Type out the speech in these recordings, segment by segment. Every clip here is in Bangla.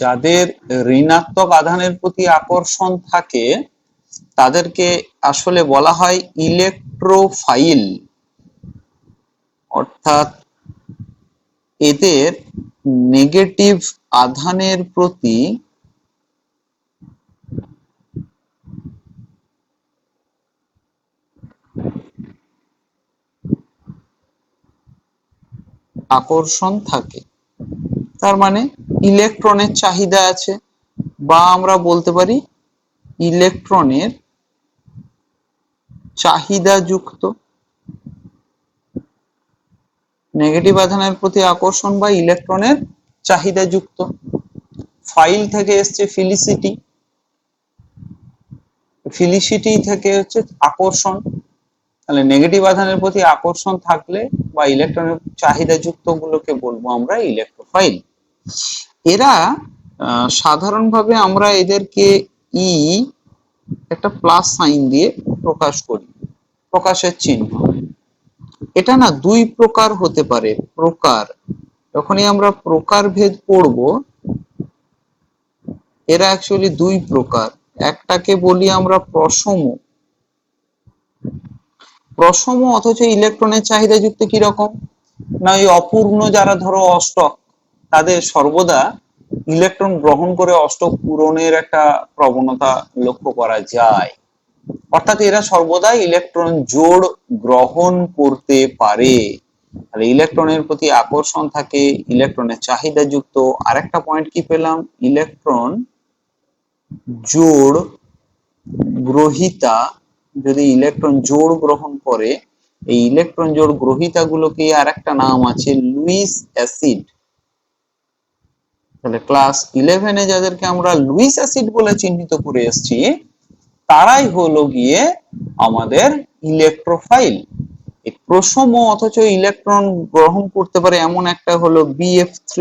যাদের ঋণাত্মক আধানের প্রতি আকর্ষণ থাকে তাদেরকে আসলে বলা হয় ইলেকট্রোফাইল, অর্থাৎ এদের নেগেটিভ আধানের প্রতি আকর্ষণ থাকে, তার মানে ইলেকট্রনের চাহিদা আছে, বা আমরা বলতে পারি ইলেকট্রনের চাহিদা যুক্ত। নেগেটিভ আধানের প্রতি আকর্ষণ বা ইলেকট্রনের চাহিদা যুক্ত। ফাইল থেকে এসছে ফিলিসিটি, ফিলিসিটি থেকে হচ্ছে আকর্ষণ। তাহলে নেগেটিভ আধানের প্রতি আকর্ষণ থাকলে বা ইলেকট্রনের চাহিদা যুক্ত গুলোকে বলবো আমরা ইলেকট্রোফাইল। এরা সাধারণভাবে আমরা এদেরকে ই একটা প্লাস সাইন দিয়ে প্রকাশ করি, প্রকাশের চিহ্ন। এটা না দুই প্রকার হতে পারে। প্রকার, যখনই আমরা প্রকার ভেদ পড়ব, এরা অ্যাকচুয়ালি দুই প্রকার। একটাকে বলি আমরা প্রশম। প্রশম অথচ ইলেকট্রনের চাহিদা যুক্ত কিরকম না, এই অপূর্ণ যারা ধরো অষ্টক, তাদের সর্বদা ইলেকট্রন গ্রহণ করে অষ্টক পূরণের একটা প্রবণতা লক্ষ্য করা যায়। অর্থাৎ এরা সর্বদা ইলেকট্রন জোড় গ্রহণ করতে পারে। আর ইলেকট্রনের প্রতি আকর্ষণ থাকে, ইলেকট্রনের চাহিদা যুক্ত। আরেকটা পয়েন্ট কি পেলাম, ইলেকট্রন জোড় গ্রহিতা। যদি ইলেকট্রন জোড় গ্রহণ করে, এই ইলেকট্রন জোড় গ্রহিতা গুলোকে আরেকটা নাম আছে লুইস অ্যাসিড। তাহলে ক্লাস 11-এ যাদেরকে আমরা লুইস অ্যাসিড বলে চিহ্নিত করে এসেছি, তারাই হলো গিয়ে আমাদের ইলেকট্রোফাইল। এই প্রশম অথচ ইলেকট্রন গ্রহণ করতে পারে এমন একটা হলো BF3,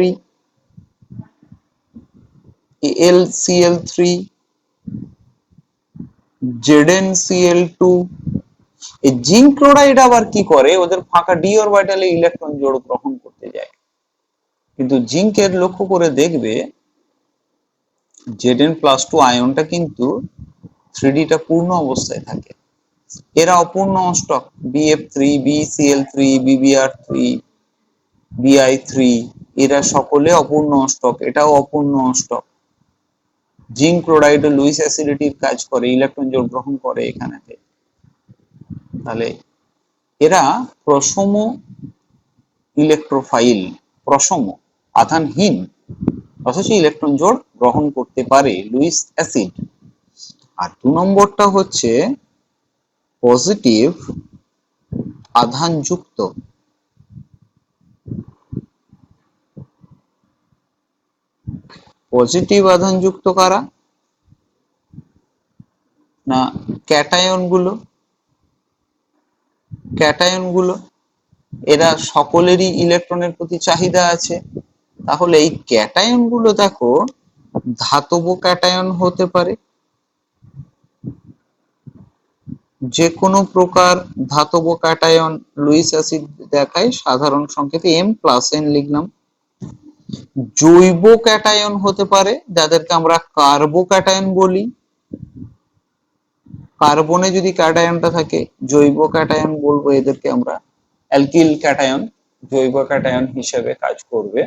LCl3, ZnCl2। এই জিঙ্ক ক্লোরাইড আবার কি করে, ওদের ফাঁকা ডি অরবিটালে ইলেকট্রন জোড় গ্রহণ করতে যায়। কিন্তু জিঙ্কের লক্ষ্য করে দেখবে Zn+2 আয়নটা কিন্তু 3D টা পূর্ণ অবস্থায় থাকে। এরা অপূর্ণ অষ্টক, BF3, BCl3, BBr3, Bi3, এরা সকলে অপূর্ণ অষ্টক, এটাও অপূর্ণ অষ্টক। জিঙ্ক ক্লোরাইড ও লুইস অ্যাসিডিটির কাজ করে, ইলেকট্রন জোড় গ্রহণ করে এখানেতে। তাহলে এরা প্রশম ইলেকট্রোফাইল, প্রশম আধানহীন অথচ ইলেকট্রন জোড় গ্রহণ করতে পারে, লুইস অ্যাসিড। আর 2 নম্বরটা হচ্ছে পজিটিভ আধান যুক্ত। পজিটিভ আধান যুক্ত কারা না, ক্যাটায়ন গুলো। ক্যাটায়ন গুলো এরা সকলেরই ইলেকট্রনের প্রতি চাহিদা আছে। তাহলে এই ক্যাটায়ন গুলো দেখো ধাতব ক্যাটায়ন হতে পারে, যে কোনো প্রকার ধাতব ক্যাটায়ন লুইস অ্যাসিড দেখায়, সাধারণ সংকেতে M+N লিখলাম। জৈব ক্যাটায়ন হতে পারে, যাদেরকে আমরা কার্বো ক্যাটায়ন বলি। কার্বনে যদি ক্যাটায়নটা থাকে, জৈব ক্যাটায়ন বলবো এদেরকে আমরা। অ্যালকিল ক্যাটায়ন জৈব ক্যাটায়ন হিসেবে কাজ করবে।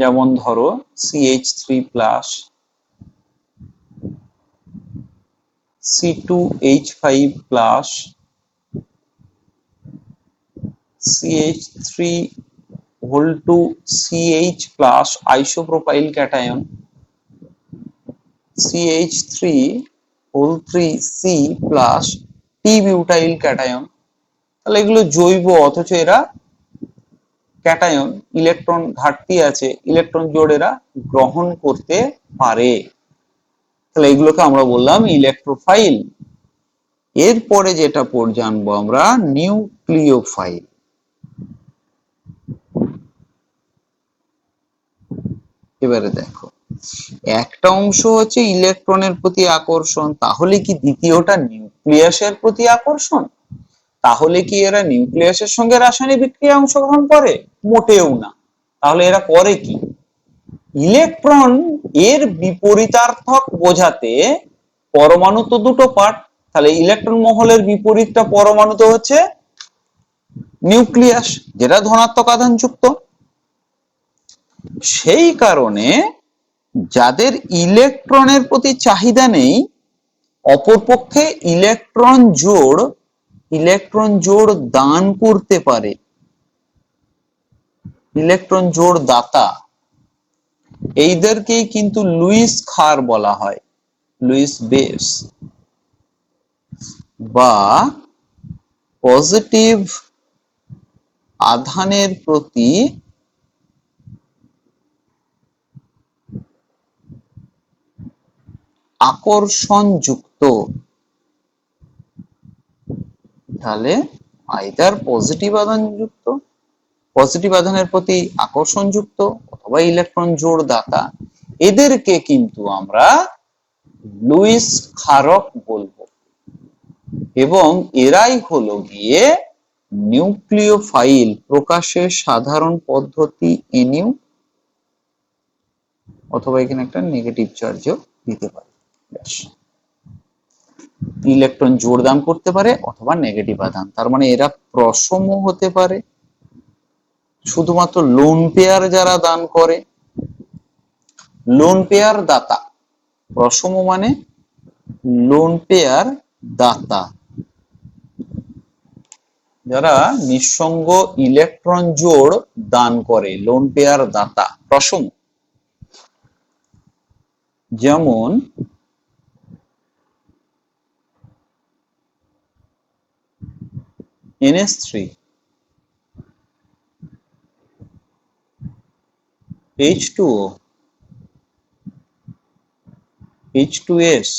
যেমন ধরো CH3+, C2H5+, CH3(2CH+) isopropyl cation, CH3(3C+) টি-বিউটাইল cation. তাহলে এগুলো জৈব অথচ এরা ক্যাটায়ন, ইলেকট্রন ঘাটতি আছে, ইলেকট্রন জোড় এরা গ্রহণ করতে পারে। তাহলে এগুলোকে আমরা বললাম ইলেকট্রোফাইল। এরপরে যেটা জানবো আমরা নিউক্লিওফাইল। এবারে দেখো, একটা অংশ হচ্ছে ইলেকট্রনের প্রতি আকর্ষণ, তাহলে কি দ্বিতীয়টা নিউক্লিয়াসের প্রতি আকর্ষণ? তাহলে কি এরা নিউক্লিয়াসের সঙ্গে রাসায়নিক বিক্রিয়ায় অংশগ্রহণ করে? মোটেও না। তাহলে এরা করে কি? ইলেকট্রন এর বিপরীতার্থক বোঝাতে পরমাণু তো দুটো পার্ট, তাহলে ইলেকট্রন মহলের বিপরীতটা পরমাণু তো হচ্ছে নিউক্লিয়াস, যেটা ধনাত্মক আধান যুক্ত। সেই কারণে যাদের ইলেকট্রনের প্রতি চাহিদা নেই, অপরপক্ষে ইলেকট্রন জোড় দান করতে পারে, ইলেকট্রন জোড় দাতা, এইদেরকেই কিন্তু লুইস ক্ষার বলা হয়, লুইস বেস, বা পজিটিভ আধানের প্রতি আকর্ষণ যুক্ত। তাহলে আইদার পজিটিভ আধানের প্রতি আকর্ষণ যুক্ত অথবা ইলেকট্রন জোড় দাতা, এদেরকে কিন্তু আমরা লুইস ক্ষারক বলবো, এবং এরাই হলো গিয়ে নিউক্লিওফাইল প্রকাশের সাধারণ পদ্ধতি এনিউ, অথবা এখানে একটা নেগেটিভ চার্জও দিতে পারে। ইলেকট্রন জোড় দান করতে পারে অথবা নেগেটিভ আধান, তার মানে এরা প্রসম হতে পারে। শুধুমাত্র লোন পেয়ার যারা দান করে, লোন পেয়ার দাতা, প্রসম মানে লোন পেয়ার দাতা, যারা নিঃসঙ্গ ইলেকট্রন জোড় দান করে, লোন পেয়ার দাতা প্রসম। যেমন NH3, H2O, H2S,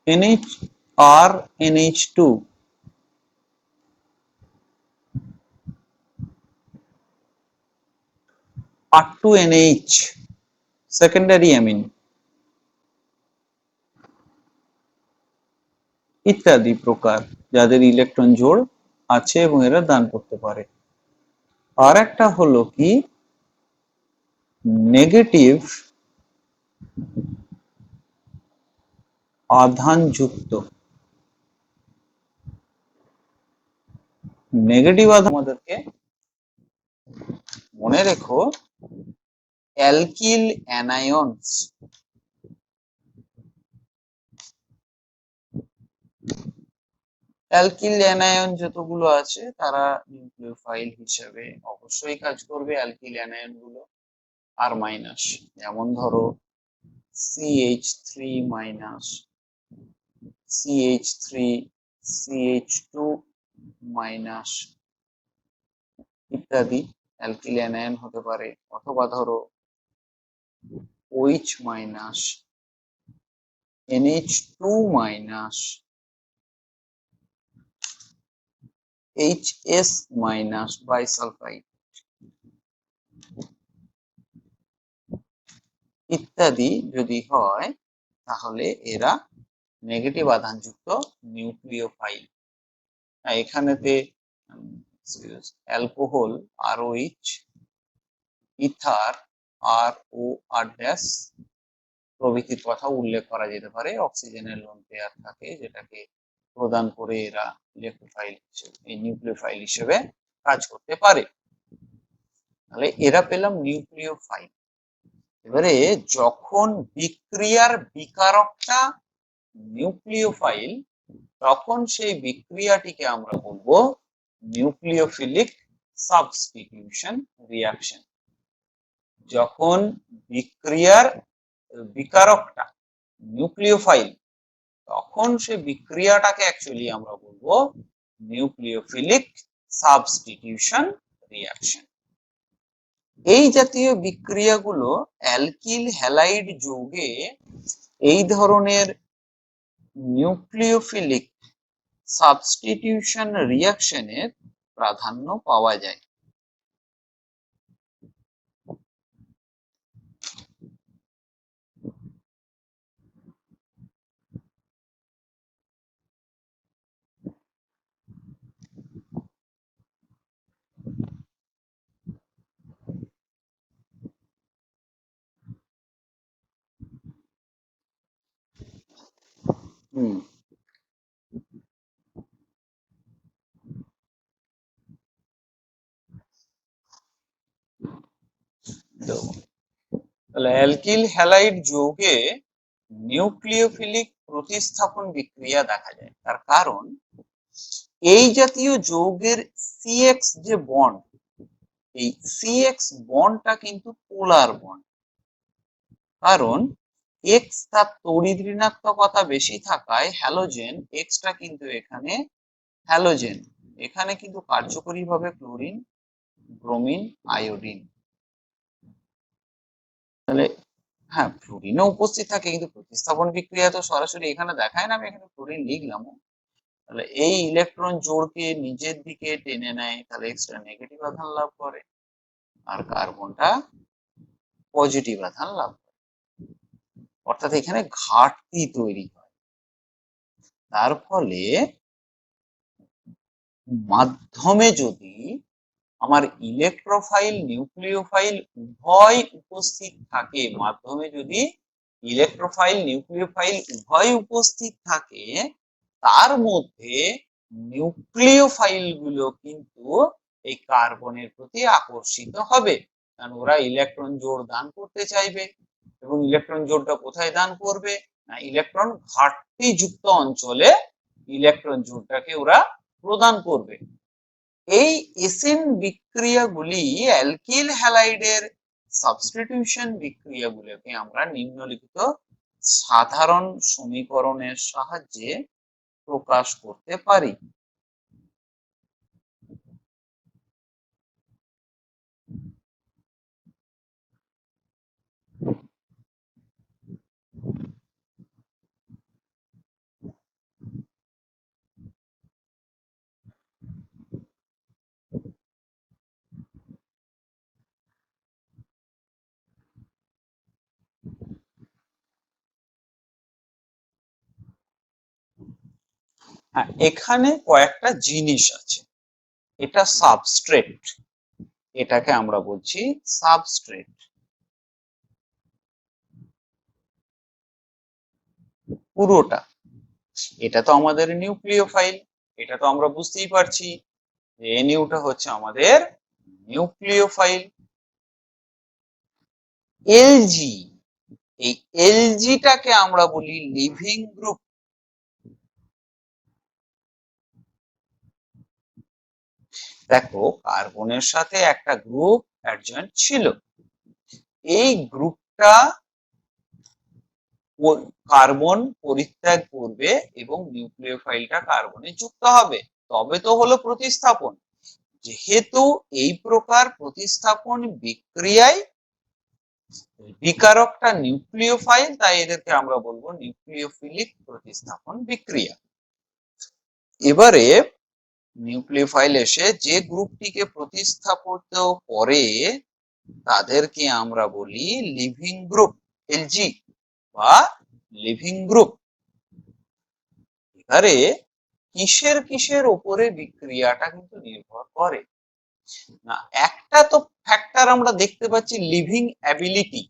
NHR, NH2, R2NH, secondary amine ইত্যাদি প্রকার, যাদের ইলেকট্রন জোড় আছে এবং এরা দান করতে পারে। আর একটা হলো কি নেগেটিভ আধান যুক্ত। নেগেটিভ আধান আমাদেরকে মনে রেখো, অ্যালকিল অ্যানায়নস, অ্যালকিল অ্যানায়ন যতগুলো আছে তারা নিউক্লিওফাইল হিসেবে অবশ্যই কাজ করবে। অ্যালকিল অ্যানায়ন গুলো আর মাইনাস, যেমন ধরো CH3 minus, CH3, CH2 minus ইত্যাদি অ্যালকিল অ্যানায়ন হতে পারে। অথবা ধরো OH minus, NH2 minus, HS minus bisulphide ইত্যাদি যদি হয়, তাহলে এরা নেগেটিভ আধানযুক্ত নিউক্লিওফাইল। এখানেতে alcohol ROH, ether ROR dash প্রভৃতির কথা উল্লেখ করা যেতে পারে। অক্সিজেনের লোন পেয়ার থাকে, যেটাকে প্রদান করে এরা ইলেকট্রোফাইল হিসেবে, নিউক্লিওফাইল হিসেবে কাজ করতে পারে। তাহলে এরা পেলাম নিউক্লিওফাইল। এবারে যখন বিক্রিয়ার বিকারকটা নিউক্লিওফাইল, তখন সেই বিক্রিয়াটিকে আমরা বলবো নিউক্লিওফিলিক সাবস্টিটিউশন রিঅ্যাকশন। যখন বিক্রিয়ার বিকারকটা নিউক্লিওফাইল, তখন সেই বিক্রিয়াটাকে অ্যাকচুয়ালি আমরা বলবো নিউক্লিওফিলিক সাবস্টিটিউশন রিঅ্যাকশন। এই জাতীয় বিক্রিয়াগুলো অ্যালকিল হ্যালাইড যৌগে এই ধরনের নিউক্লিওফিলিক সাবস্টিটিউশন রিঅ্যাকশনের প্রাধান্য পাওয়া যায়। হুম তাহলে অ্যালকিল হ্যালাইড যৌগে নিউক্লিওফিলিক প্রতিস্থাপন বিক্রিয়া দেখা যায়। তার কারণ এই জাতীয় যৌগের সিএক্স যে বন্ড, এই সিএক্স বন্ডটা কিন্তু পোলার বন্ড। কারণ এক্স তার তড়িৎ ঋণাত্মকতা বেশি থাকায় হ্যালোজেন এক্সটা কিন্তু এখানে হ্যালোজেন, এখানে কিন্তু কার্যকরীভাবে ক্লোরিন, ব্রোমিন, আয়োডিন। তাহলে হ্যাঁ, ফ্লুরিনও উপস্থিত থাকে, কিন্তু প্রতিস্থাপন বিক্রিয়া তো সরাসরি এখানে দেখায় না, আমি এখানে ফ্লুরিন লিখলাম। তাহলে এই ইলেকট্রন জোড়কে নিজের দিকে টেনে নেয়, তাহলে এক্সট্রা নেগেটিভ আধান লাভ করে, আর কার্বনটা পজিটিভ আধান লাভ করে। অর্থাৎ এখানে ঘাটতি তৈরি হয়। তার ফলে মাধ্যমে যদি আমার ইলেকট্রোফাইল নিউক্লিওফাইল উভয় উপস্থিত থাকে, মাধ্যমে যদি ইলেকট্রোফাইল নিউক্লিওফাইল উভয় উপস্থিত থাকে, তার মধ্যে নিউক্লিওফাইল গুলো কিন্তু এই কার্বনের প্রতি আকর্ষিত হবে, কারণ ওরা ইলেকট্রন জোড় দান করতে চাইবে। এবং ইলেকট্রন জোড়টা কোথায় দান করবে না, ইলেকট্রন ঘাটতি যুক্ত অঞ্চলে ইলেকট্রন জোড়টাকে ওরা প্রদান করবে। এই এসেন বিক্রিয়াগুলি অ্যালকিল হ্যালাইডের সাবস্টিটিউশন বিক্রিয়াগুলোকে আমরা নিম্নলিখিত সাধারণ সমীকরণের সাহায্যে প্রকাশ করতে পারি। হ্যাঁ, এখানে কয়েকটা জিনিস আছে। এটা সাবস্ট্রেট, এটাকে আমরা বলছি সাবস্ট্রেট। পুরোটা এটা তো আমাদের নিউক্লিওফাইল, এটা তো আমরা বুঝতেই পারছি যে নিউটা হচ্ছে আমাদের নিউক্লিওফাইল। এলজি, এই এলজিটাকে আমরা বলি লিভিং গ্রুপ। দেখো, কার্বনের সাথে একটা গ্রুপ অ্যাডজয়েন্ট ছিল, এই গ্রুপটা কার্বন পরিত্যাগ করবে এবং নিউক্লিওফাইলটা কার্বনে যুক্ত হবে, তবে তো হলো প্রতিস্থাপন। যেহেতু এই প্রকার প্রতিস্থাপন বিক্রিয়ায় বিকারকটা নিউক্লিওফাইল, তাই এদেরকে আমরা বলবো নিউক্লিওফিলিক প্রতিস্থাপন বিক্রিয়া। এবারে নিউক্লিওফাইল এসে যে গ্রুপটিকে প্রতিস্থাপিত করে তাদেরকে আমরা বলি লিভিং গ্রুপ, এলজি বা লিভিং গ্রুপ। এবারে কিসের কিসের উপরে বিক্রিয়াটা কিন্তু নির্ভর করে না, একটা তো ফ্যাক্টর আমরা দেখতে পাচ্ছি, লিভিং অ্যাবিলিটি।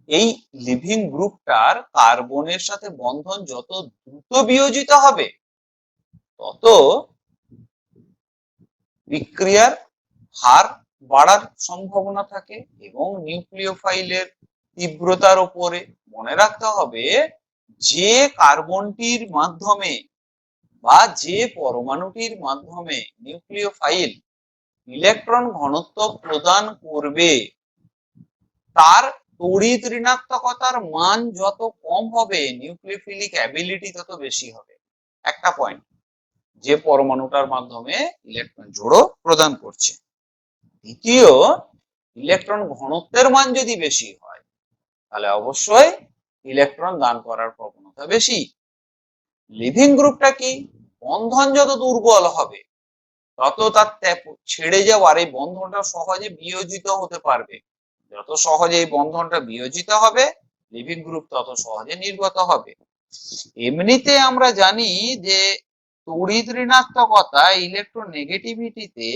এই লিভিং গ্রুপটার কার্বনের সাথে বন্ধন যত দ্রুত বিয়োজিত হবে, তত বিক্রিয়ার হার বাড়ার সম্ভাবনা থাকে। এবং নিউক্লিওফাইলের তীব্রতার উপরে মনে রাখতে হবে, যে কার্বনটির মাধ্যমে বা যে পরমাণুটির মাধ্যমে নিউক্লিওফাইল ইলেকট্রন ঘনত্ব প্রদান করবে, তার তড়িৎ ঋণাত্মকতার মান যত কম হবে, নিউক্লিওফিলিক অ্যাবিলিটি তত বেশি হবে। একটা পয়েন্ট, যে পরমাণুটার মাধ্যমে ইলেকট্রন জোড়ো প্রদান করছে। দ্বিতীয়, ইলেকট্রন ঘনত্বের মান যদি বেশি হয়, তাহলে অবশ্যই ইলেকট্রন দান করার প্রবণতা বেশি। লিভিং গ্রুপটা কি, বন্ধন যত দুর্বল হবে, তত তার ছেড়ে যাওয়ার এই বন্ধনটা সহজে বিয়োজিত হতে পারবে। যত সহজে এই বন্ধনটা বিয়োজিত হবে, লিভিং গ্রুপ তত সহজে নির্গত হবে। এমনিতে আমরা জানি যে তড়িৎ ঋণাত্মকতা ইলেকট্রোনেগেটিভিটিতে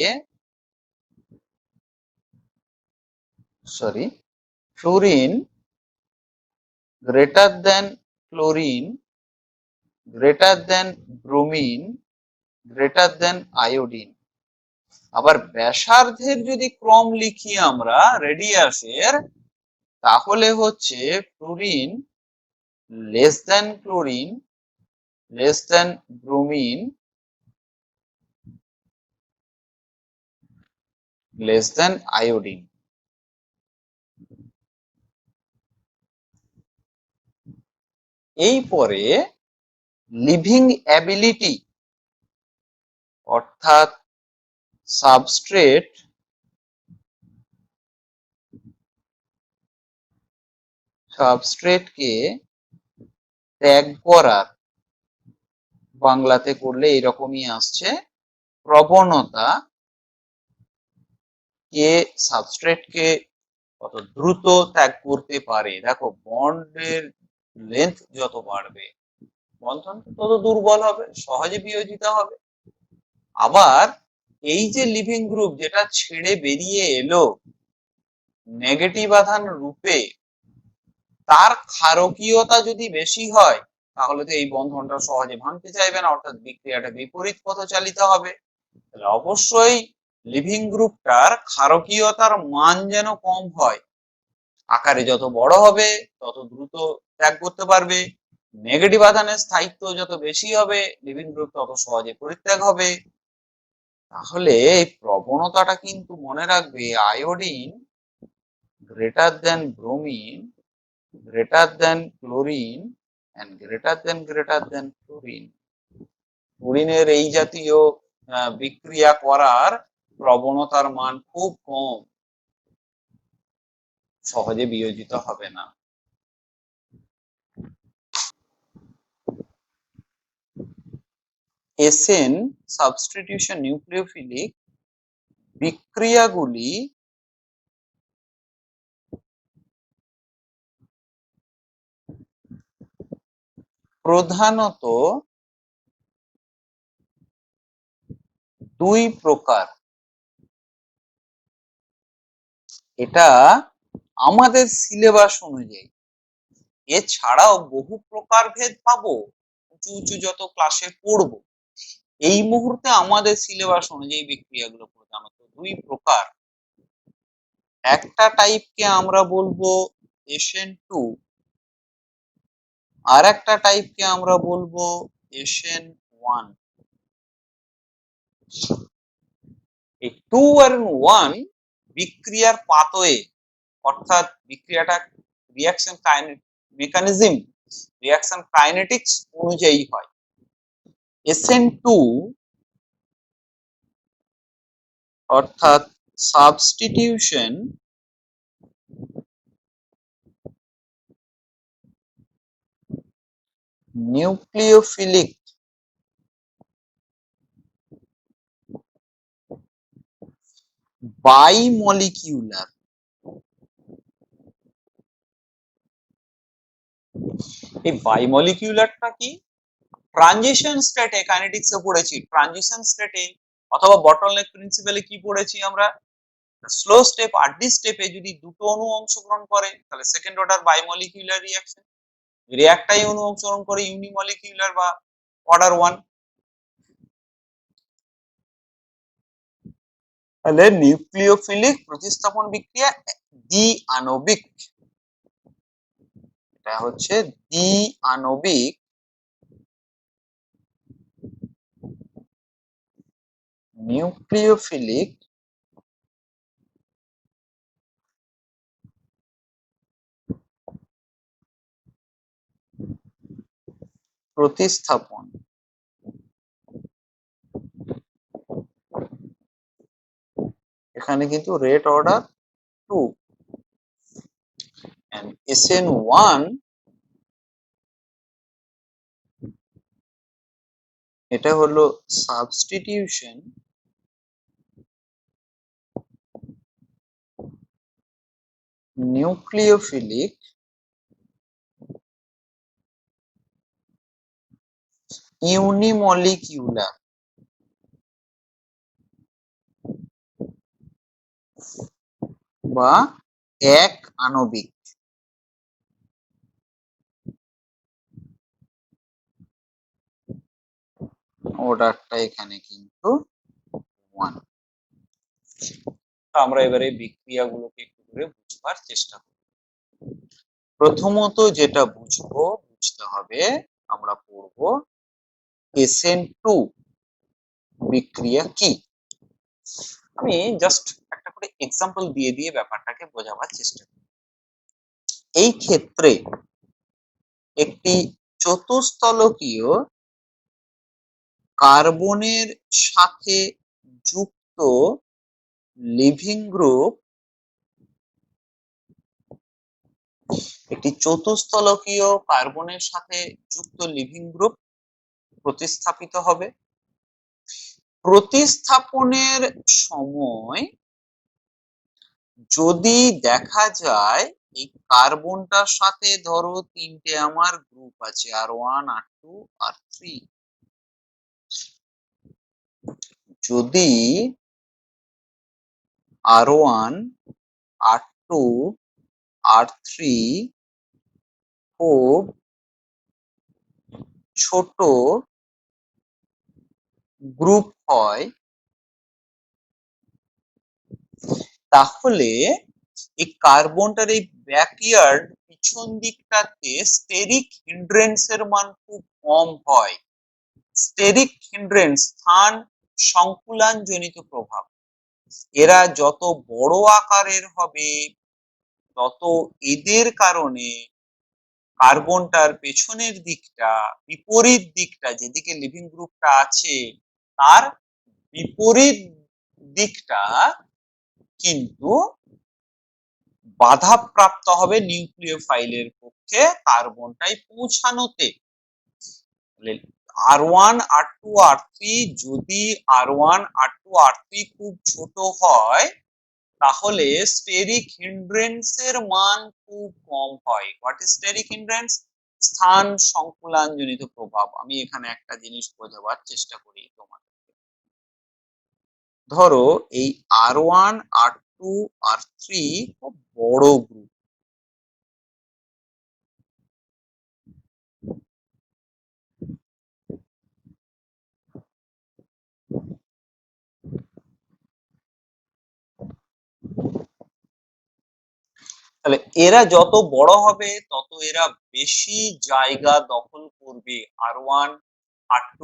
fluorine greater than chlorine greater than bromine, greater দেন আয়োডিন। আবার ব্যাসার্ধের যদি ক্রম লিখি আমরা রেডিয়াসের, তাহলে হচ্ছে fluorine less than chlorine, less than bromine, less than iodine. এই পরে লিভিং অ্যাবিলিটি অর্থাৎ সাবস্ট্রেট সাবস্ট্রেটকে ত্যাগ করার, বাংলাতে করলে এরকমই আসছে, প্রবণতা কে সাবস্ট্রেটকে কত দ্রুত ত্যাগ করতে পারে। দেখো বন্ডের লেন্থ যত বাড়বে বন্ধন তত দুর্বল হবে, সহজে বিয়োজিত হবে। আবার এই যে লিভিং গ্রুপ যেটা ছেড়ে বেরিয়ে এলো নেগেটিভ আধান রূপে, তার ক্ষারকীয়তা যদি বেশি হয় তাহলে তো এই বন্ধনটা সহজে ভাঙতে চাইবে না, অর্থাৎ বিক্রিয়াটা বিপরীত পথে চালিত হবে। তাহলে অবশ্যই লিভিং গ্রুপটার ক্ষারকীয়তার মান যেন কম হয়, আকারে যত বড় হবে তত দ্রুত ত্যাগ করতে পারবে, নেগেটিভ আধানের স্থায়িত্ব যত বেশি হবে লিভিং গ্রুপ তত সহজে পরিত্যাগ হবে। তাহলে এই প্রবণতাটা কিন্তু মনে রাখবে, iodine greater than bromine, greater than chlorine and greater than fluorine. ফ্লুরিনের এই জাতীয় বিক্রিয়া করার প্রবণতার মান খুব কম, সহজে বিয়োজিত হবে না। এসএন সাবস্টিটিউশন নিউক্লিওফিলিক বিক্রিয়াগুলি প্রধানত দুই প্রকার। এটা আমাদের সিলেবাস অনুযায়ী, এছাড়াও বহু প্রকার ভেদ পাবো উঁচু উঁচু যত ক্লাসে পড়বো। এই মুহূর্তে আমাদের সিলেবাস অনুযায়ী বিক্রিয়াগুলো প্রধানত দুই প্রকার। একটা টাইপকে আমরা বলবো SN2, আর একটা টাইপকে আমরা বলবো SN1। এই 2 আর 1 বিক্রিয়ার পাথওয়ে অর্থাৎ বিক্রিয়াটা রিঅ্যাকশন মেকানিজম, রিঅ্যাকশন কাইনেটিক্স অনুযায়ী হয়। SN2 অর্থাৎ সাবস্টিটিউশন নিউক্লিওফিলিক বাইমলিকিউলার। এই বাইমলিকিউলারটা কি? ট্রানজিশন স্টেটে কাইনেটিক্সে পড়েছি, ট্রানজিশন স্টেটে অথবা বটলনেক প্রিন্সিপালে কি পড়েছি আমরা, স্লো স্টেপ আরডি স্টেপে যদি দুটো অণু অংশগ্রহণ করে তাহলে সেকেন্ড অর্ডার বাইমলিকিউলার রিঅ্যাকশন, যদি একটাই অণু অংশগ্রহণ করে ইউনিমলিকিউলার বা অর্ডার 1। তাহলে নিউক্লিওফিলিক প্রতিস্থাপন বিক্রিয়া দ্বি আণবিক, এটা হচ্ছে দ্বি আণবিক নিউক্লিওফিলিক প্রতিস্থাপন। এখানে কিন্তু রেট অর্ডার 2 and SN1 এটা হলো সাবস্টিটিউশন নিউক্লিওফিলিক ইউনিমলিকিউলার বা এক আণবিক। অর্ডারটা এখানে কিন্তু 1। আমরা এবারে বিক্রিয়াগুলোকে একটু করে বুঝবার চেষ্টা করব। প্রথমত যেটা বুঝতে হবে, আমরা পড়ব SN2 বিক্রিয়া কি। আমি জাস্ট একটা করে এক্সাম্পল দিয়ে দিয়ে ব্যাপারটাকে বোঝাবার চেষ্টা করি। এই ক্ষেত্রে একটি চতুস্তলকীয় কার্বনের সাথে যুক্ত লিভিং গ্রুপ প্রতিস্থাপিত হবে। প্রতিস্থাপনের সময় যদি দেখা যায় এই কার্বনটার সাথে ধরো তিনটে আমার গ্রুপ আছে, R1 R2 R3, যদি R1 R2 R3 খুব ছোট গ্রুপ হয়, তাহলে এই কার্বনটার এই ব্যাকইয়ার্ড পিছন দিকটাতে স্টেরিক হিন্ড্রেন্সের মান খুব কম হয়। স্টেরিক হিন্ড্রেন্স স্থান সংকুলান জনিত প্রভাব। এরা যত বড় আকারের হবে তত এদের কারণে কার্বনটার পেছনের দিকটা, বিপরীত দিকটা, যেদিকে লিভিং গ্রুপটা আছে তার বিপরীত দিকটা কিন্তু বাধাপ্রাপ্ত হবে নিউক্লিওফাইলের পক্ষে কার্বনটাই পৌঁছানোতে। R1 R2 R3 যদি R1 R2 R3 খুব ছোট হয় তাহলে স্টেরিক হিন্ড্রেন্সের মান খুব কম হয়। What is steric hindrance? স্থান সংকুলান জনিত প্রভাব। আমি এখানে একটা জিনিস বোঝাবার চেষ্টা করি তোমাদেরকে। ধরো এই R1 R2 R3 খুব বড় গ্রুপ, তাহলে এরা যত বড় হবে তত এরা বেশি জায়গা দখল করবে। R1 R2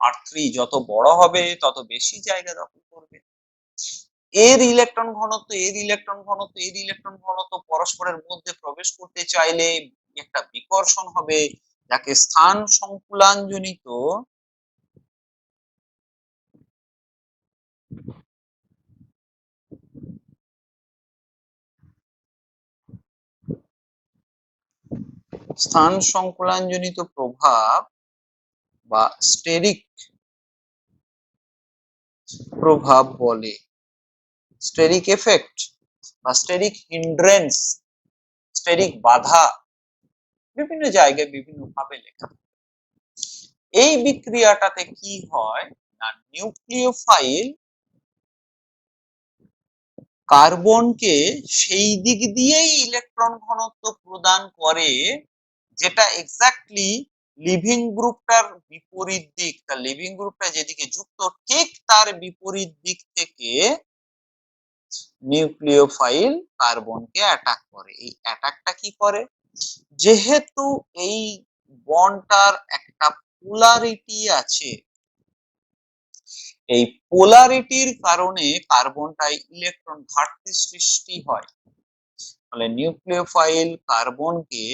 R3 যত বড় হবে তত বেশি জায়গা দখল করবে। এর ইলেকট্রন ঘনত্ব পরস্পরের মধ্যে প্রবেশ করতে চাইলে একটা বিকর্ষণ হবে, যাকে স্থান সংকুলান জনিত প্রভাব বা স্টেরিক প্রভাব বলে। স্টেরিক এফেক্ট বা স্টেরিক হিন্ড্রেন্স, স্টেরিক বাধা বিভিন্ন জায়গায় বিভিন্ন ভাবে লেখা। এই বিক্রিয়াটাতে কি হয় না, নিউক্লিওফাইল কার্বনকে সেই দিক দিয়েই ইলেকট্রন ঘনত্ব প্রদান করে যেটা এক্স্যাক্টলি লিভিং গ্রুপটার বিপরীত দিক। তার লিভিং গ্রুপটা যেদিকে যুক্ত ঠিক তার বিপরীত দিক থেকে নিউক্লিওফাইল কার্বনকে অ্যাটাক করে। এই অ্যাটাকটা কি করে, যেহেতু এই বন্ডটার একটা পোলারিটি আছে, এই পোলারিটির কারণে কার্বনটায় ইলেকট্রন ঘাটতি সৃষ্টি হয়। ফলে নিউক্লিওফাইল কার্বনকে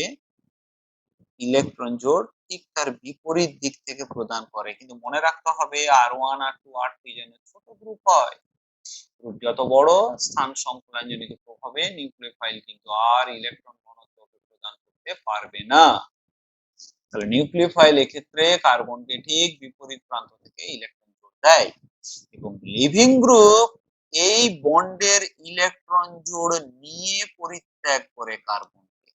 ইলেকট্রন জোড় ঠিক তার বিপরীত দিক থেকে প্রদান করে। কিন্তু মনে রাখতে হবে R1 R2 R3 যেন ছোট গ্রুপ হয়। গ্রুপ যত বড়, স্থান সংকুলান জনিত প্রভাবে নিউক্লিওফাইল কিন্তু আর ইলেকট্রন ঘনত্ব প্রদান করতে পারবে না। তাহলে নিউক্লিওফাইল এক্ষেত্রে কার্বনকে ঠিক বিপরীত প্রান্ত থেকে ইলেকট্রন জোড় দেয় এবং লিভিং গ্রুপ এই বন্ডের ইলেকট্রন জোড় নিয়ে পরিত্যাগ করে কার্বনকে।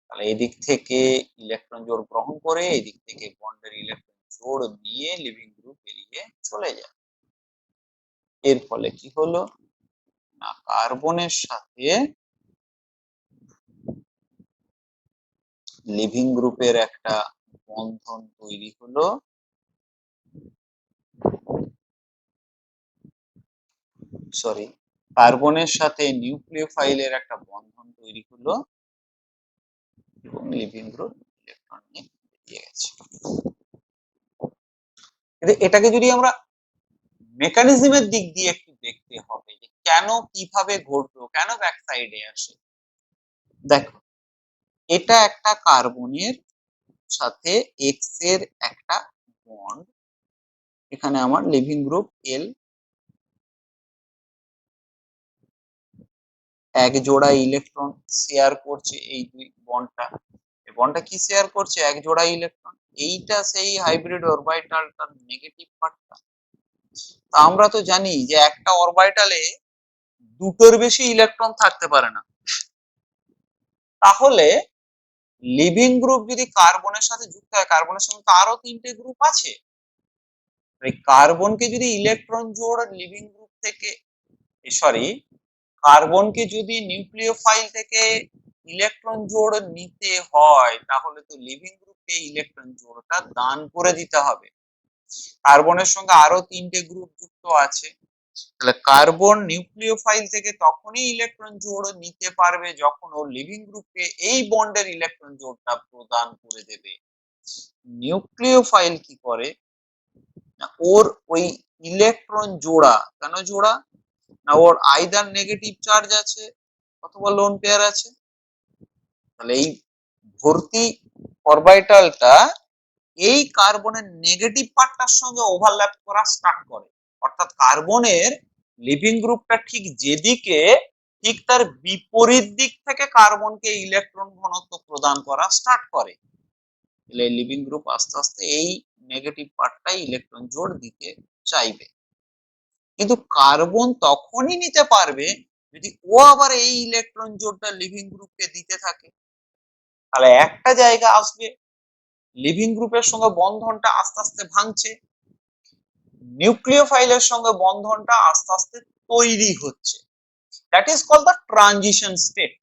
তাহলে এদিক থেকে ইলেকট্রন জোড় গ্রহণ করে, এদিক থেকে বন্ডের ইলেকট্রন জোড় নিয়ে লিভিং গ্রুপ বেরিয়ে চলে যায়। এর ফলে কি হলো না, কার্বনের সাথে লিভিং গ্রুপের একটা বন্ধন তৈরি হলো সরি, কার্বনের সাথে নিউক্লিওফাইলের একটা বন্ধন তৈরি হলো এবং লিভিং গ্রুপ ইলেকট্রন নিয়ে বেরিয়ে গেছে। এটাকে যদি আমরা মেকানিজমের দিক দিয়ে একটু দেখতে হবে যে কেন কিভাবে ঘটলো, কেন ব্যাক সাইডে আসে। দেখো, এটা একটা কার্বনের সাথে এক্স এর একটা বন্ড, এখানে আমার লিভিং গ্রুপ এল এক জোড়া ইলেকট্রন শেয়ার করছে, এই দুই বন্ডটা, এই বন্ডটা কি শেয়ার করছে? এক জোড়া ইলেকট্রন। এইটা সেই হাইব্রিড অরবিটালটার নেগেটিভ পার্টটা। তা আমরা তো জানি যে একটা অরবিটালে দুটোর বেশি ইলেকট্রন থাকতে পারে না। তাহলে লিভিং গ্রুপ যদি কার্বনের সাথে যুক্ত হয়, কার্বনের সঙ্গে তো আরো তিনটে গ্রুপ আছে, এই কার্বনকে যদি ইলেকট্রন জোড় লিভিং গ্রুপ থেকে, সরি, কার্বনকে যদি নিউক্লিওফাইল থেকে ইলেকট্রন জোড় নিতে হয়, তাহলে তো লিভিং গ্রুপকে ইলেকট্রন জোড়টা দান করে দিতে হবে। কার্বনের সঙ্গে আরো তিনটে গ্রুপ যুক্ত আছে, তাহলে কার্বন নিউক্লিওফাইল থেকে তখনই ইলেকট্রন জোড় নিতে পারবে যখন ও লিভিং গ্রুপকে এই বন্ডের ইলেকট্রন জোড়টা প্রদান করে দেবে। নিউক্লিওফাইল কি করে না, ওর ওই ইলেকট্রন জোড়া, কেন জোড়া না, ওর আইদার নেগেটিভ চার্জ আছে অথবা লোন পেয়ার আছে, তাহলে এই ভর্তি অরবিটালটা এই কার্বনের নেগেটিভ পার্টটার সঙ্গে ওভারল্যাপ করা স্টার্ট করে। অর্থাৎ কার্বনের লিভিং গ্রুপটা ঠিক যেদিকে, ঠিক তার বিপরীত দিক থেকে কার্বনকে ইলেকট্রন ঘনত্ব প্রদান করা স্টার্ট করে। তাহলে লিভিং গ্রুপ আস্তে আস্তে এই নেগেটিভ পার্টটাই ইলেকট্রন জোড় দিতে চাইবে, কিন্তু কার্বন তখনই নিতে পারবে যদি ও আবার এই ইলেকট্রন জোড়টা লিভিং গ্রুপকে দিতে থাকে। তাহলে একটা জায়গা আসবে লিভিং গ্রুপের সঙ্গে বন্ধনটা আস্তে আস্তে ভাঙছে, নিউক্লিওফাইলের সঙ্গে বন্ধনটা আস্তে আস্তে তৈরি হচ্ছে, that is called the transition state.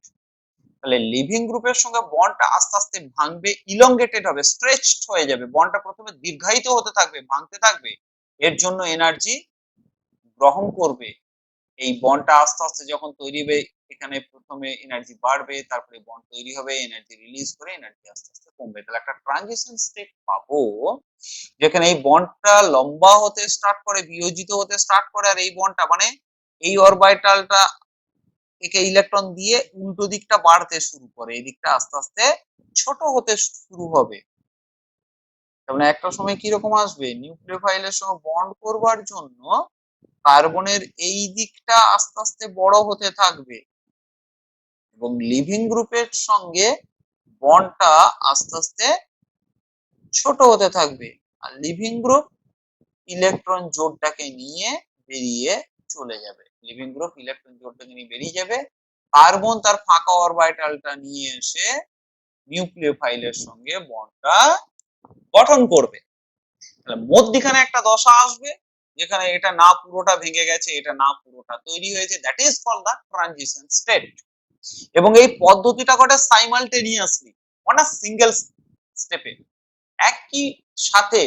তাহলে লিভিং গ্রুপের সঙ্গে বন্ডটা আস্তে আস্তে ভাঙবে, ইলংগেটেড হবে, স্ট্রেচড হয়ে যাবে, বন্ডটা প্রথমে দীর্ঘায়িত হতে থাকবে, ভাঙতে থাকবে, এর জন্য এনার্জি গ্রহণ করবে। এই বন্ডটা আস্তে আস্তে যখন তৈরি হবে, এখানে প্রথমে এনার্জি বাড়বে, তারপরে বন্ড তৈরি হবে, এনার্জি রিলিজ করে এনার্জি আস্তে আস্তে কমবে। তাহলে একটা ট্রানজিশন স্টেট পাবো যেখানে এই বন্ডটা লম্বা হতে স্টার্ট করে, বিয়োজিত হতে স্টার্ট করে, আর এই বন্ডটা মানে এই অরবিটালটা একে ইলেকট্রন দিয়ে উল্টো দিকটা বাড়তে শুরু করে, এই দিকটা আস্তে আস্তে ছোট হতে শুরু হবে। তাহলে একটা সময় কিরকম আসবে, নিউক্লিওফাইলের সঙ্গে বন্ড করবার জন্য কার্বনের এই দিকটা আস্তে আস্তে বড় হতে থাকবে এবং লিভিং গ্রুপের সঙ্গে বন্ডটা আস্তে আস্তে ছোট হতে থাকবে, আর লিভিং গ্রুপ ইলেকট্রন জোড়টাকে নিয়ে বেরিয়ে চলে যাবে, লিভিং গ্রুপ ইলেকট্রন জোড়টাকে নিয়ে বেরিয়ে যাবে, কার্বন তার ফাঁকা অরবিটালটা নিয়ে এসে নিউক্লিওফাইলের সঙ্গে বন্ডটা গঠন করবে। তাহলে মধ্যখানে একটা দশা আসবে যেখানে এটা না পুরোটা ভেঙে গেছে, এটা না পুরোটা তৈরি হয়েছে, that is called the transition state. এবং এই পদ্ধতিটা ঘটে সাইমালটেনিয়াসলি, অন আ সিঙ্গেল স্টেপে, একই সাথে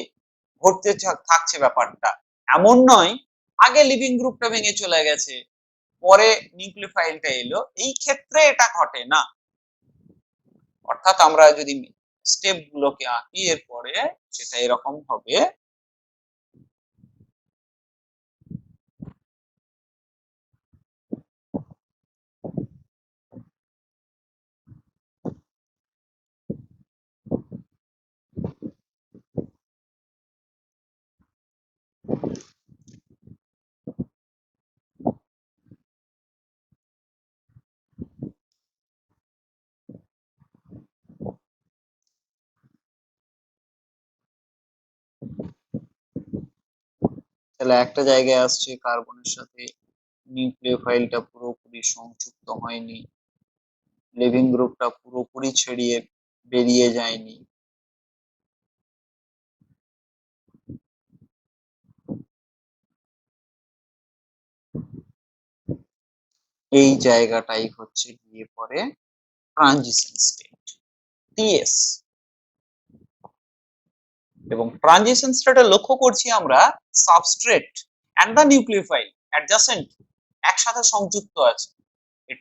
ঘটতে থাকছে ব্যাপারটা। এমন নয় আগে লিভিং গ্রুপটা ভেঙে চলে গেছে পরে নিউক্লিওফাইলটা এলো, এই ক্ষেত্রে এটা ঘটে না। অর্থাৎ আমরা যদি স্টেপ গুলোকে আঁকি এরপরে সেটা এরকম হবে, তাহলে একটা জায়গায় আসছে কার্বনের সাথে নিউক্লিওফাইলটা পুরোপুরি সংযুক্ত হয়নি, লিভিং গ্রুপটা পুরোপুরি ছড়িয়ে বেরিয়ে যায়নি, এই জায়গাটাই হচ্ছে গিয়ে পরে ট্রানজিশন স্টেট, টিএস। এবং ট্রানজিশন স্টেটে লক্ষ্য করছি আমরা substrate and the nucleophile adjacent একসাথে সংযুক্ত আছে।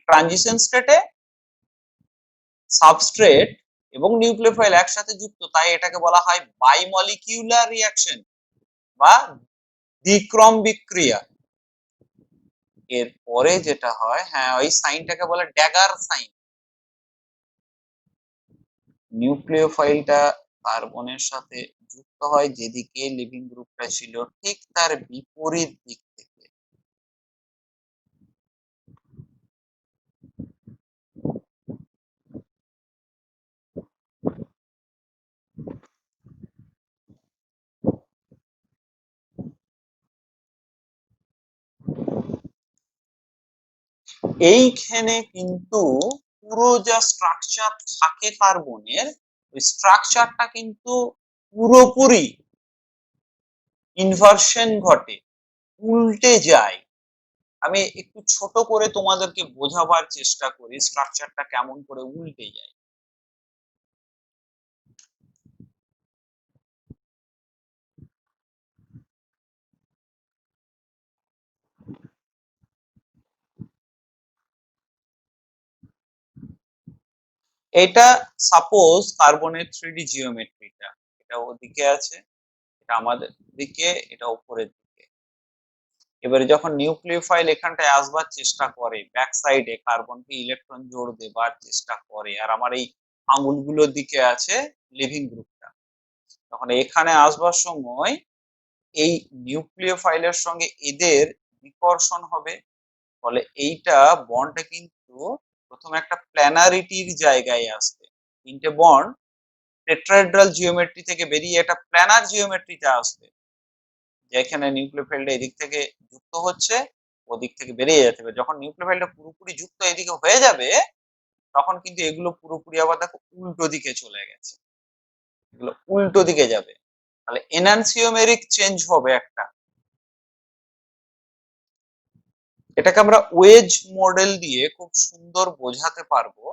ট্রানজিশন স্টেটে সাবস্ট্রেট এবং নিউক্লিওফাইল একসাথে যুক্ত, তাই এটাকে বলা হয় বাইমলিকিউলার রিঅ্যাকশন বা দ্বিক্রম বিক্রিয়া। এরপরে যেটা হয়, হ্যাঁ, ওই সাইনটাকে বলে ড্যাগার সাইন। নিউক্লিওফাইলটা কার্বনের সাথে যুক্ত হয় যেদিকে লিভিং গ্রুপটা ছিল, ঠিক তার বিপরীত দিক থেকে। এইখানে কিন্তু পুরো যা স্ট্রাকচার থাকে কার্বনের, ওই স্ট্রাকচারটা কিন্তু পুরোপুরি ইনভার্সন ঘটে, উল্টে যায়। আমি একটু ছোট করে তোমাদেরকে বোঝাবার চেষ্টা করি স্ট্রাকচারটা কেমন করে উল্টে যায়। এটা সাপোজ কার্বনের 3D জিওমেট্রিটা, এটা ওদিকে আছে, এটা আমাদের দিকে, এটা উপরের দিকে। এবারে যখন নিউক্লিওফাইল এখানটায় আসবার চেষ্টা করে, ব্যাক সাইডে কার্বনকে ইলেকট্রন জোড় দেবার চেষ্টা করে, আর আমার এই আঙুলগুলোর দিকে আছে লিভিং গ্রুপটা, তখন এখানে আসবার সময় এই নিউক্লিওফাইলের সঙ্গে এদের বিকর্ষণ হবে, ফলে এইটা বন্ডটা কিন্তু প্রথমে একটা প্ল্যানারিটির জায়গায় আসবে। তিনটে বন্ড টেট্রাহেড্রাল জিওমেট্রি থেকে বেরিয়ে একটা প্ল্যানার জিওমেট্রিতে আসবে, যেখানে নিউক্লিওফাইলটা এদিক থেকে যুক্ত হচ্ছে, ওদিক থেকে বেরিয়ে যেতে হবে। যখন নিউক্লিওফাইলটা পুরোপুরি যুক্ত এদিকে হয়ে যাবে, তখন কিন্তু এগুলো পুরোপুরি আবার দেখো উল্টো দিকে চলে গেছে, এগুলো উল্টো দিকে যাবে, তাহলে এনানসিওমেরিক চেঞ্জ হবে একটা। এটাকে আমরা ওয়েজ মডেল দিয়ে খুব সুন্দর বোঝাতে পারবো।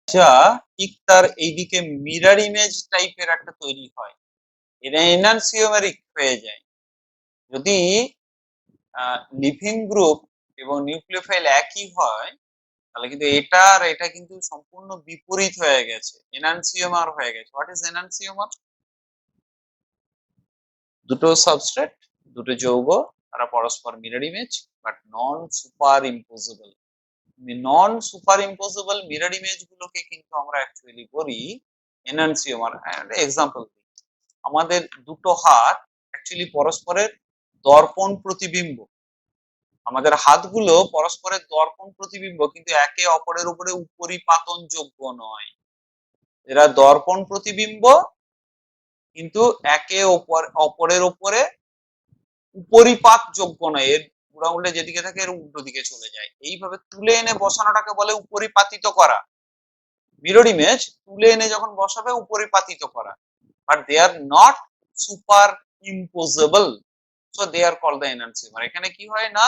যা ঠিক তার এইদিকে মিরর ইমেজ টাইপের একটা তৈরি হয়, এটা এনানসিওমেরিক হয়ে যায়। যদি লিভিং গ্রুপ এবং নিউক্লিওফাইল একই হয়, তাহলে কিন্তু এটা আর এটা কিন্তু সম্পূর্ণ বিপরীত হয়ে গেছে, এনানসিওমার হয়ে গেছে। What is enantiomer? দুটো সাবস্ট্রেট, দুটো যৌগ, তারা পরস্পর mirror image but non superimposable. Non superimposable mirror image গুলোকে কিন্তু আমরা অ্যাকচুয়ালি বলি এনানসিওমার। এক্সাম্পল, আমাদের দুটো হাত অ্যাকচুয়ালি পরস্পরের দর্পণ প্রতিবিম্ব, আমাদের হাতগুলো পরস্পরের দর্পণ প্রতিবিম্ব, কিন্তু একে অপরের উপরে উপরিপাতন যোগ্য নয়। এরা দর্পণ প্রতিবিম্ব, কিন্তু একে অপরের উপরে উপরিপাত যোগ্য নয়। এর বুড়া উল্টে যেদিকে থাকে এর উল্টো দিকে চলে যায়। এইভাবে তুলে এনে বসানোটাকে বলে উপরিপাতিত করা। মিরর ইমেজ তুলে এনে যখন বসাবে উপরিপাতিত করা, but they are not superimposable, so they are called the enantiomer. এখানে কি হয় না,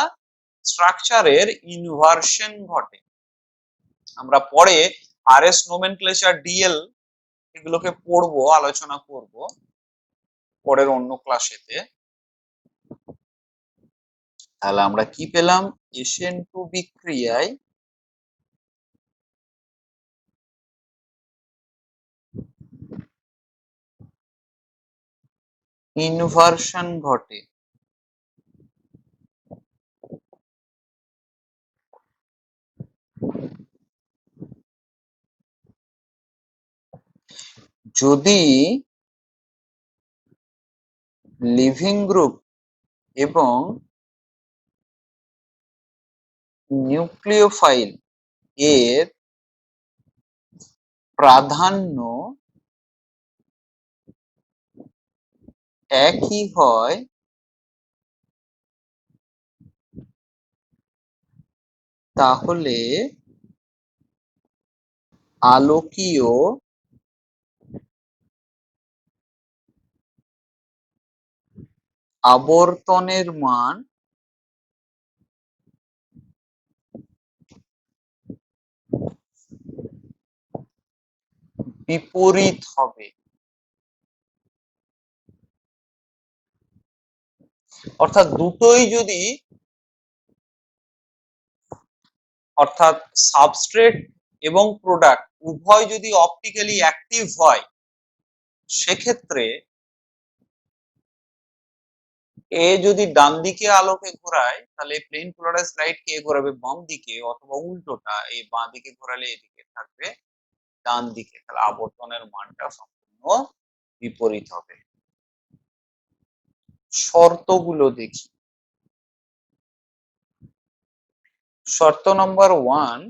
স্ট্রাকচারের ইনভার্সন ঘটে। আমরা পরে আরএস নোমেনক্লেচার, ডিএল, এগুলোকে পড়বো, আলোচনা করব পরের অন্য ক্লাসেতে। তাহলে আমরা কি পেলাম? SN2 বিক্রিয়ায় ইনভার্সন ঘটে। যদি লিভিং গ্রুপ এবং নিউক্লিওফাইল এর প্রাধান্য একই হয়, তাহলে আলোকীয় আবর্তনের মান বিপরীত হবে। অর্থাৎ দুটোই যদি, অর্থাৎ সাবস্ট্রেট এবং প্রোডাক্ট উভয় যদি অপটিক্যালি অ্যাক্টিভ হয়, সেক্ষেত্রে এ যদি ডান দিকে আলোকে ঘোরায়, তাহলে প্লেন পোলারাইজড লাইট কে ঘোরাবে বাম দিকে, অথবা উল্টোটা, এই বাঁ দিকে ঘোরালে এদিকে থাকবে ডান দিকে। তাহলে আবর্তনের মানটা সম্পূর্ণ বিপরীত হবে। শর্তগুলো দেখি। শর্ত নম্বর 1,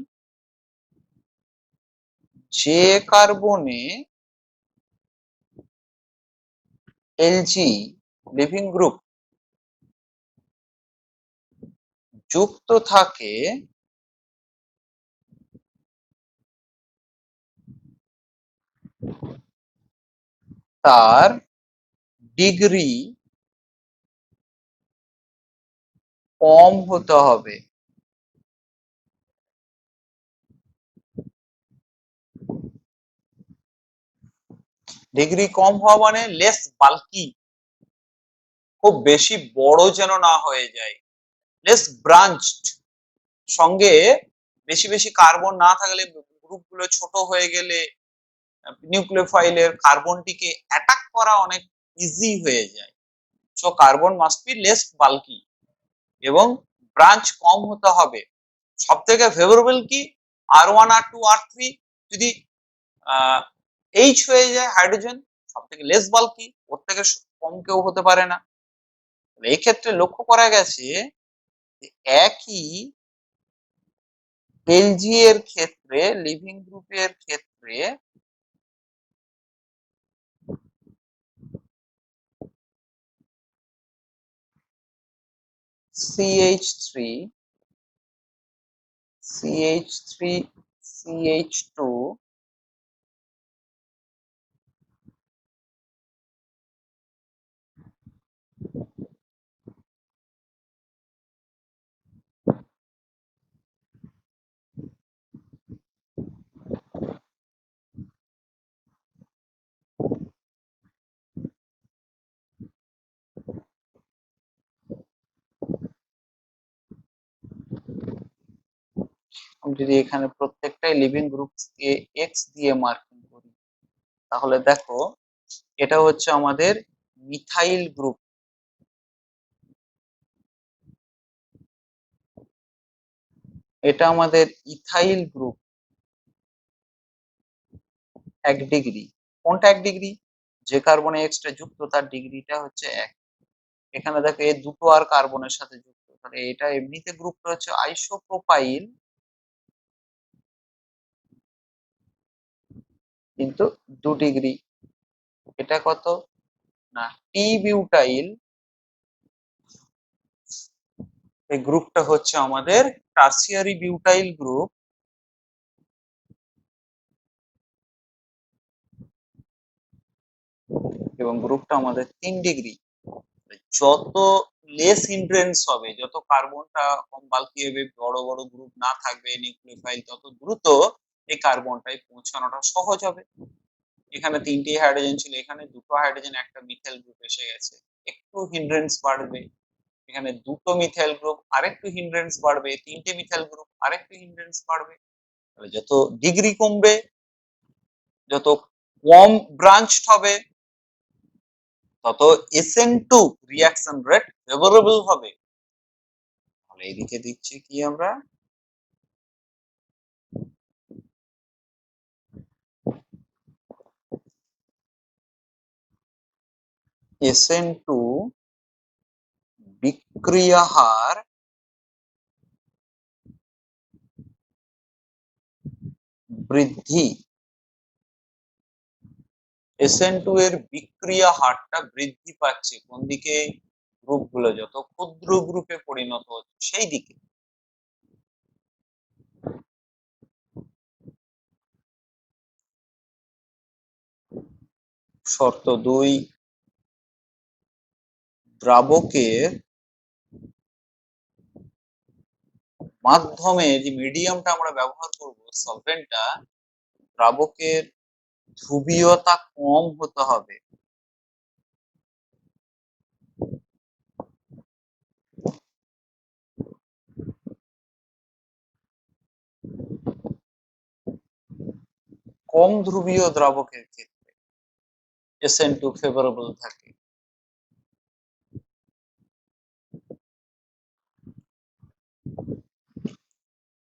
যে কার্বনে Lg লিভিং গ্রুপ যুক্ত থাকে, তার ডিগ্রি কম হতে হবে। ডিগ্রি কম হওয়া মানে লেস বাল্কি, খুব বেশি বড় যেন না হয়ে যায়, লেস ব্রাঞ্চড, সঙ্গে বেশি বেশি কার্বন না থাকলে, গ্রুপগুলো ছোট হয়ে গেলে নিউক্লিওফাইলের কার্বনটিকে অ্যাটাক করা অনেক ইজি হয়ে যায়। So carbon must be less bulky এবং ব্রাঞ্চ কম হতে হবে। সব থেকে ফেভারেবল কি, R1 R2 R3 যদি H হয়ে যায় হাইড্রোজেন, সব থেকে লেস বাল্কি, ওর থেকে কম কেউ হতে পারে না। এই ক্ষেত্রে লক্ষ্য করা গেছে একই এলজি এর ক্ষেত্রে, লিভিং গ্রুপের ক্ষেত্রে CH3 CH3 CH2 আমি যদি এখানে প্রত্যেকটাই লিভিং গ্রুপ কে এক্স দিয়ে মার্কিং করি, তাহলে দেখো এটা হচ্ছে আমাদের মিথাইল গ্রুপ, এটা আমাদের ইথাইল গ্রুপ, 1 ডিগ্রি। কোনটা 1 ডিগ্রি? যে কার্বনে এক্সটা যুক্ত তার ডিগ্রিটা হচ্ছে 1। এখানে দেখো এই দুটো আর কার্বনের সাথে যুক্ত, তাহলে এটা এমনিতে গ্রুপটা হচ্ছে আইসোপ্রোপাইল, কিন্তু 2 ডিগ্রি। এটা কত না, টি বিউটাইল, এই গ্রুপটা হচ্ছে আমাদের টারসিয়ারি বিউটাইল গ্রুপ, এবং গ্রুপটা আমাদের 3 ডিগ্রি। যত লেস হিন্ড্রেন্স হবে, যত কার্বনটা কম বাল্কি হবে, বড় বড় গ্রুপ না থাকবে নিউক্লিওফাইল, তত দ্রুত এই কার্বনটায় পৌঁছানোটা সহজ হবে। এখানে 3টে হাইড্রোজেন ছিল, এখানে 2টো হাইড্রোজেন একটা মিথাইল গ্রুপ এসে গেছে, একটু হিন্ড্রেন্স বাড়বে, এখানে দুটো মিথাইল গ্রুপ আরেকটু হিন্ড্রেন্স বাড়বে, তিনটে মিথাইল গ্রুপ আরেকটু হিন্ড্রেন্স বাড়বে। তাহলে যত ডিগ্রি কমবে, যত কম ব্রাঞ্চ হবে, তত SN2 রিঅ্যাকশন রেট ফেভারেবল হবে। তাহলে এদিকে দিচ্ছি কি আমরা, SN2 বিক্রিয়া হার বৃদ্ধি, SN2 এর বিক্রিয়া হারটা বৃদ্ধি পাচ্ছে কোন দিকে, গ্রুপগুলো যত ক্ষুদ্র গ্রুপে পরিণত হচ্ছে সেই দিকে। শর্ত 2, দ্রাবকের মাধ্যমে যে মিডিয়ামটা আমরা ব্যবহার করব সলভেন্টটা, দ্রাবকের ধ্রুবীয়তা কম হতে হবে। কম ধ্রুবীয় দ্রাবকের ক্ষেত্রে SN2 ফেভারেবল থাকে।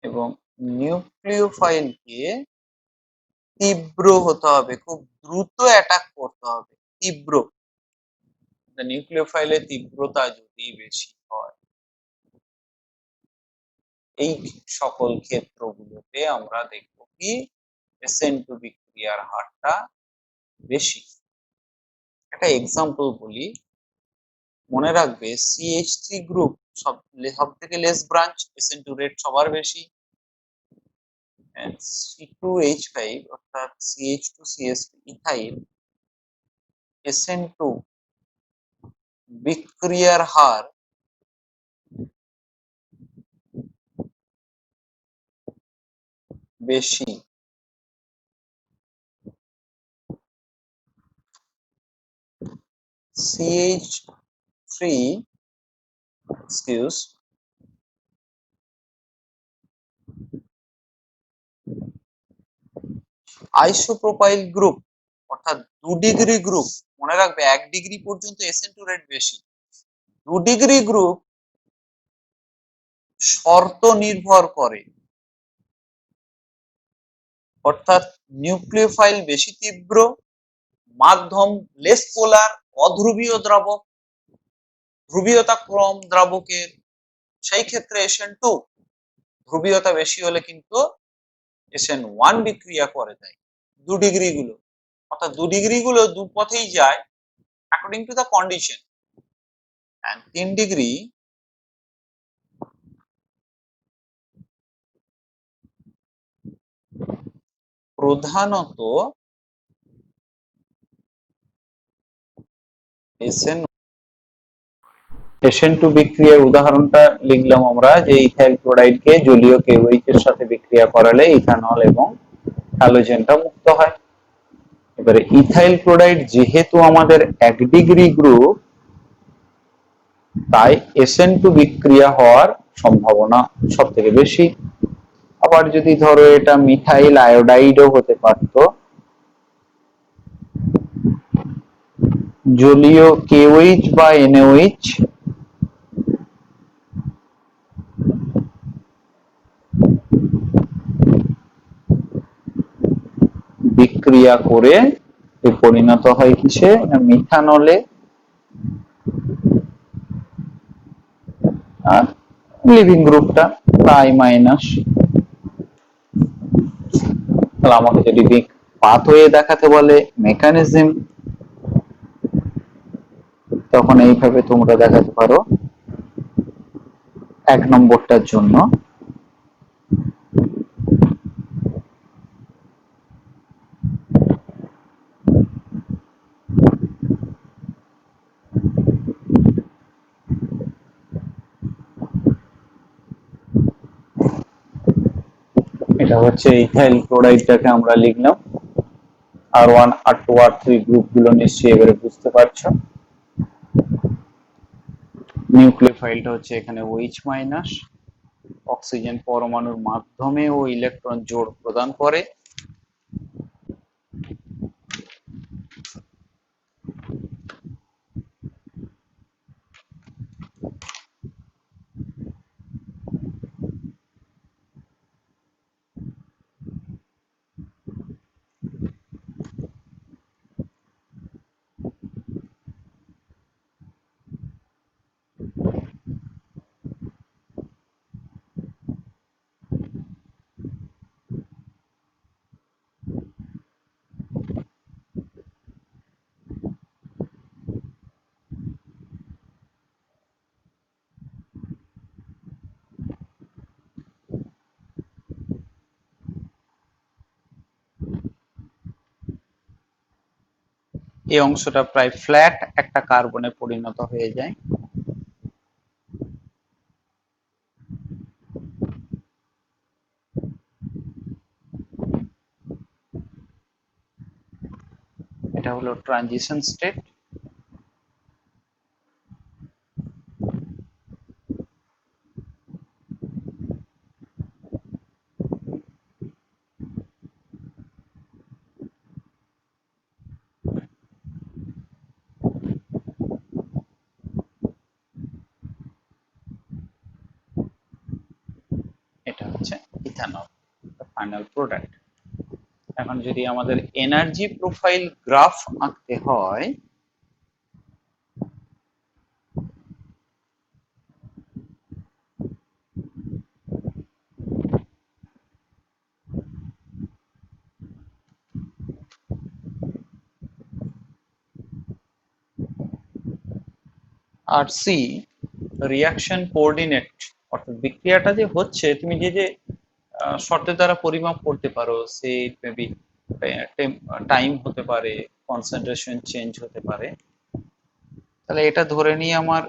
এবং নিউক্লিওফাইলকে তীব্র হতে হবে, খুব দ্রুত অ্যাটাক করতে হবে, তীব্র। নিউক্লিওফাইলের তীব্রতা যদি বেশি হয়, এই সকল ক্ষেত্রগুলোতে আমরা দেখব কি SN2 বিক্রিয়ার হারটা বেশি। একটা এক্সাম্পল বলি, মনে রাখবে CH3 গ্রুপ সব থেকে লেস ব্রাঞ্চ, SN2 রেট সবার বেশি। C2H5 অর্থাৎ CH2CH2 ইথাইল, SN2 বিক্রিয়ার হার বেশি। CH3 আইসোপ্রোপাইল গ্রুপ অর্থাৎ 2 ডিগ্রি গ্রুপ, মনে রাখবে 1 ডিগ্রি পর্যন্ত SN2 রেট বেশি। 2 ডিগ্রি গ্রুপ শর্ত নির্ভর করে, অর্থাৎ নিউক্লিওফাইল বেশি তীব্র, মাধ্যম লেস পোলার, অধ্রুবীয় দ্রাবক, ধ্রুবীয়তা কম দ্রাবকের, সেই ক্ষেত্রে SN2 ধ্রুবীয়তা বেশি হলে কিন্তু SN1 বিক্রিয়া করে দেয়। 2 ডিগ্রি গুলো, অর্থাৎ 2 ডিগ্রি গুলো দু পথেই যায় according to the condition. And 3 degree প্রধানত SN2 বিক্রিয়ার উদাহরণটা লিখলাম আমরা, যে ইথাইল ক্লোরাইডকে জলীয় KOH এর সাথে বিক্রিয়া করালে ইথানল এবং হ্যালোজেনটা মুক্ত হয়। এবারে ইথাইল ক্লোরাইড যেহেতু আমাদের 1 ডিগ্রি গ্রুপ, তাই SN2 বিক্রিয়া হওয়ার সম্ভাবনা সব থেকে বেশি। আবার যদি ধরো এটা মিথাইল আয়োডাইডও হতে পারত, জলীয় KOH বা NaOH বিক্রিয়া করে পরিণত হয় কিসে, মিথানলে, আর লিভিং গ্রুপটা আই মাইনাস। তাহলে আমাকে যদি পাথওয়ে দেখাতে বলে, মেকানিজম, তখন এইভাবে তোমরা দেখাতে পারো। 1 নম্বরটার জন্য এটা হচ্ছে ইথাইল ক্লোরাইডটাকে আমরা লিখলাম। R1 R2 R3 গ্রুপগুলো নিশ্চয়ই এবারে বুঝতে পারছো। নিউক্লিওফাইলটা হচ্ছে এখানে OH মাইনাস, অক্সিজেন পরমাণুর মাধ্যমে ও ইলেকট্রন জোড় প্রদান করে। এই অংশটা প্রায় ফ্ল্যাট একটা কার্বনে পরিণত হয়ে যায়। এটা হলো ট্রানজিশন স্টেট। এটা হচ্ছে ইথানল, ফাইনাল প্রোডাক্ট। এখন যদি আমাদের এনার্জি প্রোফাইল গ্রাফ আঁকতে হয়, আর সি রিঅ্যাকশন কোঅর্ডিনেট, অর্থাৎ বিক্রিয়াটা যে হচ্ছে তুমি যে যে শর্তের দ্বারা পরিমাপ করতে পারো, সে মেবি টাইম হতে পারে, কনসেন্ট্রেশন চেঞ্জ হতে পারে। তাহলে এটা ধরে নিয়ে আমার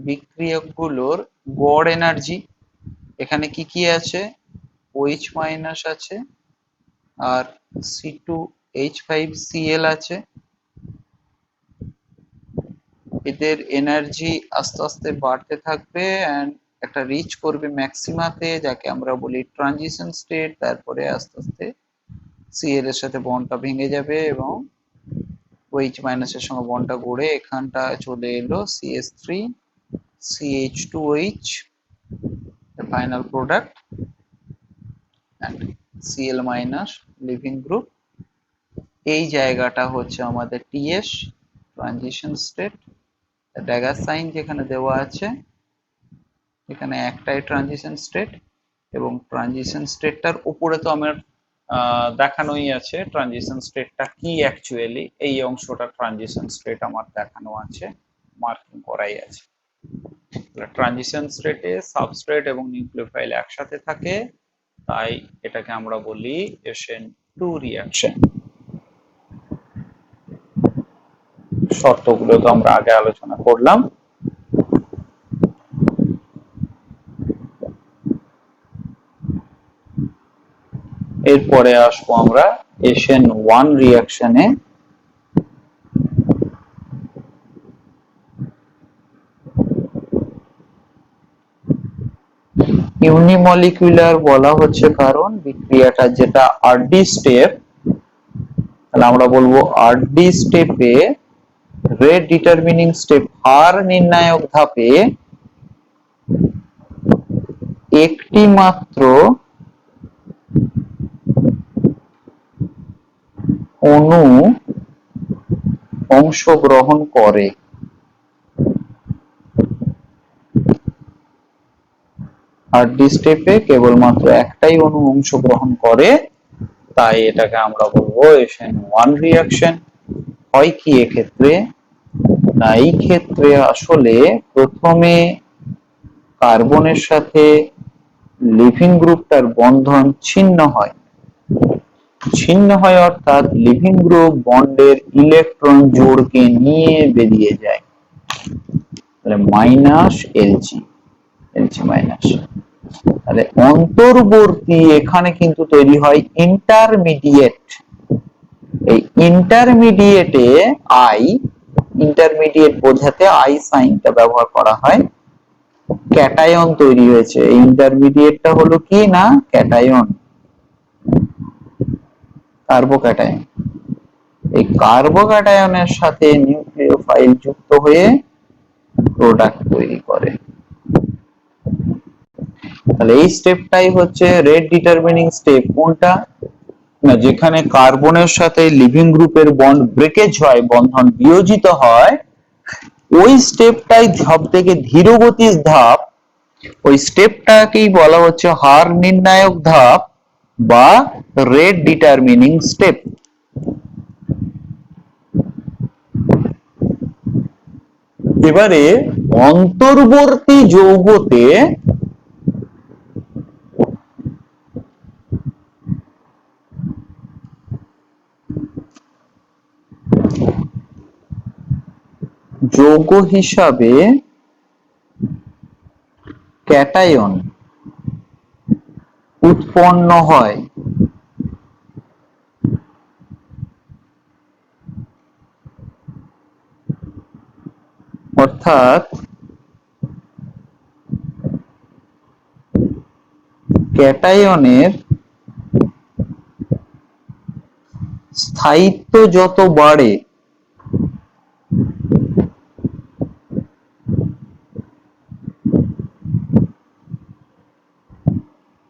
বিক্রিয়কগুলোর গড় এনার্জি, এখানে কি কি আছে, OH মাইনাস আছে আর C2H5Cl আছে। এদের এনার্জি আস্তে আস্তে বাড়তে থাকবে এন্ড একটা রিচ করবে ম্যাক্সিমাতে, যাকে আমরা বলি ট্রানজিশন স্টেট। তারপরে আস্তে আস্তে Cl এর সাথে বন্ডটা ভেঙে যাবে এবং OH মাইনাসের সঙ্গে বন্ডটা গড়ে এখানটা চলে এলো CH3 CH2OH, the final product, and Cl minus leaving group. এই জায়গাটা হচ্ছে আমাদের TS transition state. Dagger sign যেখানে দেওয়া আছে, এখানে একটাই ট্রানজিশন স্টেট, এবং ট্রানজিশন স্টেটটার উপরে তো আমার দেখানোই আছে ট্রানজিশন স্টেটটা কি অ্যাকচুয়ালি। এই অংশটা ট্রানজিশন স্টেট আমার দেখানো আছে, মার্কিং করাই আছে। ট্রানজিশন স্টেটে সাবস্ট্রেট এবং নিউক্লিওফাইল একসাথে থাকে, তাই এটাকে আমরা বলি SN2 রিঅ্যাকশন। শর্তগুলো তো আমরা আগে আলোচনা করলাম। এরপরে আসবো আমরা SN1 রিঅ্যাকশনে। ইউনিমলিকুলার বলা হচ্ছে কারণ বিক্রিয়াটা যেটা RD স্টেপ, তাহলে আমরা বলবো RD স্টেপে রেট ডিটারমিনিং স্টেপ হার নির্ণায়ক ধাপে একটি মাত্র অণু অংশগ্রহণ করে। RD স্টেপে কেবলমাত্র একটাই অণু অংশগ্রহণ করে, তাই এটাকে আমরা বলবো SN1 রিঅ্যাকশন। হয় কি এক্ষেত্রে, না এই ক্ষেত্রে আসলে প্রথমে কার্বনের সাথে লিভিং গ্রুপটার বন্ধন ছিন্ন হয়। অর্থাৎ লিভিং গ্রুপ বন্ডের ইলেকট্রন জোড়কে নিয়ে বেরিয়ে যায়, তাহলে মাইনাস Lg মাইনাস। তাহলে অন্তর্বর্তী এখানে কিন্তু তৈরি হয় ইন্টারমিডিয়েট। এই ইন্টারমিডিয়েটে ইন্টারমিডিয়েট বোঝাতে I সাইনটা ব্যবহার করা হয়। ক্যাটায়ন তৈরি হয়েছে। এই ইন্টারমিডিয়েটটা হলো কি না ক্যাটায়ন, কার্বোক্যাটায়ন। এই কার্বোক্যাটায়নের সাথে নিউক্লিওফাইল যুক্ত হয়ে প্রোডাক্ট তৈরি করে। তাহলে এই স্টেপটাই হচ্ছে রেট ডিটারমিনিং স্টেপ। কোনটা না, যেখানে কার্বনের সাথে লিভিং গ্রুপের বন্ড ব্রেকেজ হয়, বন্ধন বিয়োজিত হয়, ওই স্টেপটাই সব থেকে ধীরগতির ধাপ। ওই স্টেপটাকেই বলা হচ্ছে হার নির্ণায়ক ধাপ বা রেট ডিটারমিনিং স্টেপ। এবারে অন্তর্বর্তী যৌগতে যৌগ হিসাবে ক্যাটায়ন উৎপন্ন হয়। অর্থাৎ ক্যাটায়নের স্থায়িত্ব যত বাড়ে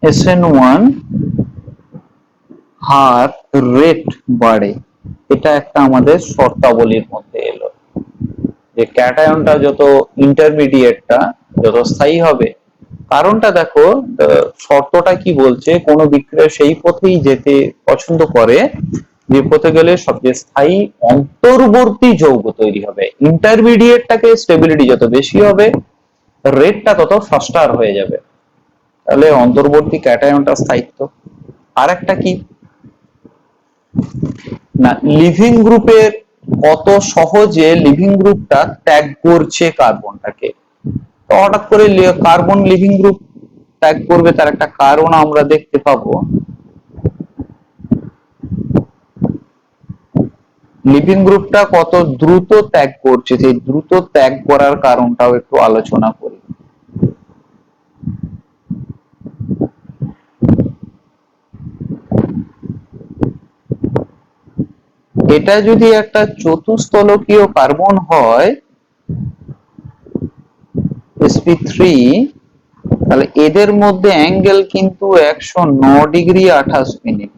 SN1 হার রেট বাড়ে। এটা একটা আমাদের শর্তাবলীর মধ্যে এলো যে ক্যাটায়নটা যত ইন্টারমিডিয়েটটা যত স্থায়ী হবে। কারণটা দেখো, শর্তটা কি বলছে, কোন বিক্রিয়া সেই পথেই যেতে পছন্দ করে যে পথে গেলে সবচেয়ে স্থায়ী অন্তর্বর্তী যৌগ তৈরি হবে। ইন্টারমিডিয়েটটাকে স্টেবিলিটি যত বেশি হবে, রেটটা তত ফাস্টার হয়ে যাবে। তাহলে অন্তর্বর্তী ক্যাটায়নটা স্থায়িত্ব। আর একটা কি না, লিভিং গ্রুপের কত সহজে লিভিং গ্রুপটা ত্যাগ করছে কার্বনটাকে। তো হঠাৎ করে কার্বন লিভিং গ্রুপ ত্যাগ করবে, তার একটা কারণ আমরা দেখতে পাবো। লিভিং গ্রুপটা কত দ্রুত ত্যাগ করছে, সেই দ্রুত ত্যাগ করার কারণটাও একটু আলোচনা করি। এটা যদি একটা চতুস্থলকীয় কার্বন হয় sp3, তাহলে এদের মধ্যে অ্যাঙ্গেল কিন্তু 109 ডিগ্রি 28 মিনিট।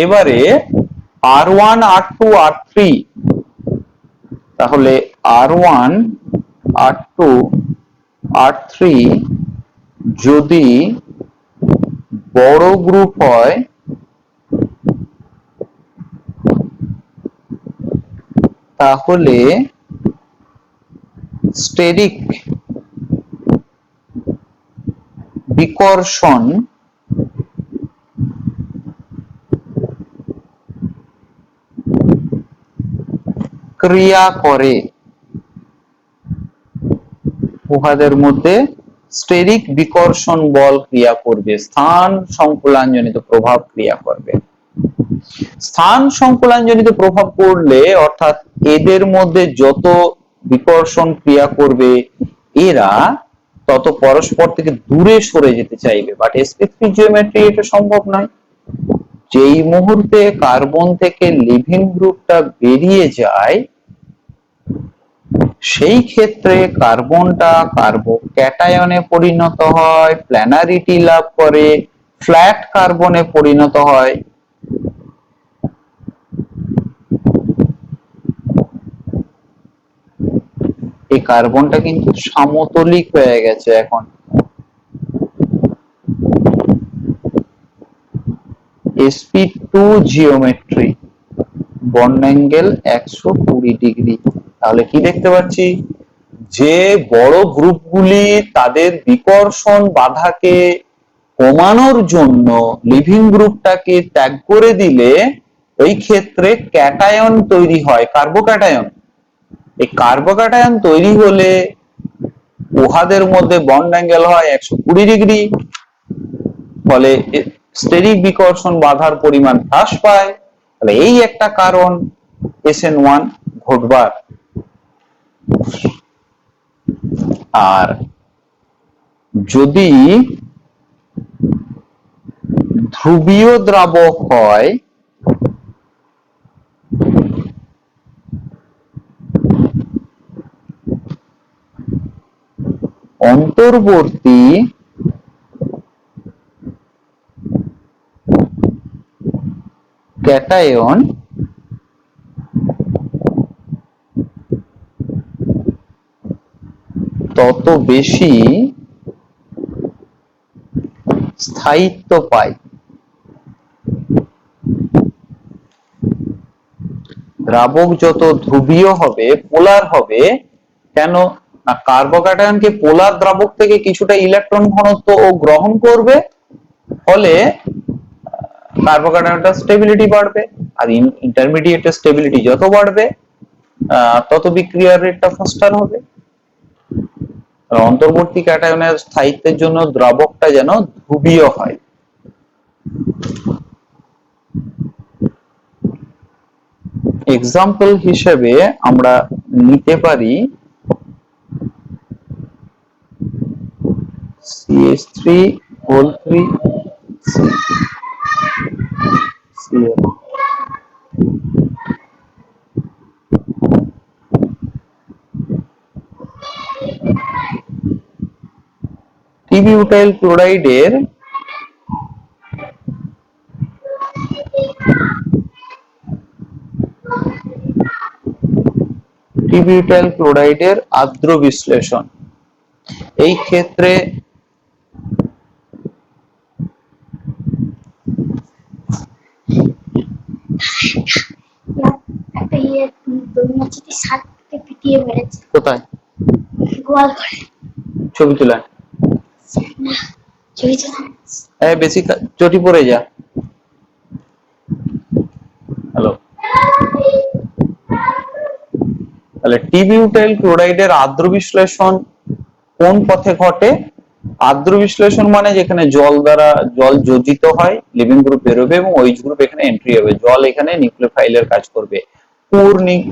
এবারে R1 R2 R3, তাহলে R1 R2 R3 যদি বড় গ্রুপ হয় তাহলে স্টেরিক বিকর্ষণ ক্রিয়া করে। উহাদের মধ্যে স্টেরিক বিকর্ষণ বল ক্রিয়া করবে, স্থান সংকুলানজনিত প্রভাব ক্রিয়া করবে। স্থান সংকুলানজনিত প্রভাব পড়লে অর্থাৎ এদের মধ্যে যত বিকর্ষণ ক্রিয়া করবে এরা তত পরস্পর থেকে দূরে সরে যেতে চাইবে। বাট sp3 জিওমেট্রি এটা সম্ভব নয়। যেই মুহূর্তে কার্বন থেকে লিভিং গ্রুপটা বেরিয়ে যায় সেই ক্ষেত্রে কার্বনটা কার্বোক্যাটায়নে পরিণত হয়, প্ল্যানারিটি লাভ করে, ফ্ল্যাট কার্বনে পরিণত হয়। এই কার্বনটা কিন্তু সমতলিক হয়ে গেছে এখন। sp2 geometry, bond angle 120 degree. তাহলে কি দেখতে পাচ্ছি, যে বড় গ্রুপগুলি তাদের বিকর্ষণ বাধাকে কমানোর জন্য লিভিং গ্রুপটাকে ত্যাগ করে দিলে ওই ক্ষেত্রে ক্যাটায়ন তৈরি হয়, কার্বোক্যাটায়ন। এই কার্বোক্যাটায়ন তৈরি হলে উহাদের মধ্যে বন্ড অ্যাঙ্গেল হয় 120 ডিগ্রি, ফলে স্টেরিক বিকর্ষণ বাধার পরিমাণ হ্রাস পায়। তাহলে এই একটা কারণ SN1 ঘটবার। আর যদি ধ্রুবীয় দ্রাবক হয় অন্তর্বর্তী ক্যাটায়ন তত বেশি স্থায়িত্ব পায়। দ্রাবক যত ধ্রুবীয় হবে, পোলার হবে, কেন না কার্বোক্যাটায়নকে পোলার দ্রাবক থেকে কিছুটা ইলেকট্রন ঘনত্ব ও গ্রহণ করবে, ফলে কার্বোক্যাটায়নটার স্টেবিলিটি বাড়বে। আর ইন্টারমিডিয়েটের স্টেবিলিটি যত বাড়বে তত বিক্রিয়ার রেটটা ফাস্টার হবে। আর অন্তর্বর্তী ক্যাটায়নের স্থায়িত্বের জন্য দ্রাবকটা যেন ধ্রুবীয় হয়। এক্সাম্পল হিসেবে আমরা নিতে পারি CH3O3Cl। টি-বিউটাইল ক্লোরাইডের আর্দ্র বিশ্লেষণ, এই ক্ষেত্রে কোথায় ছবি তোলা বেশি চটি পড়ে যা। হ্যালো, তাহলে টি-বিউটাইল ক্লোরাইডের আর্দ্র বিশ্লেষণ কোন পথে ঘটে? আর্দ্র বিশ্লেষণ মানে যেখানে জল যোজিত হয়, লিভিং গ্রুপ বেরোবে এবং OH গ্রুপ এখানে এন্ট্রি হবে, জল এখানে নিউক্লিওফাইলের কাজ করবে। পুর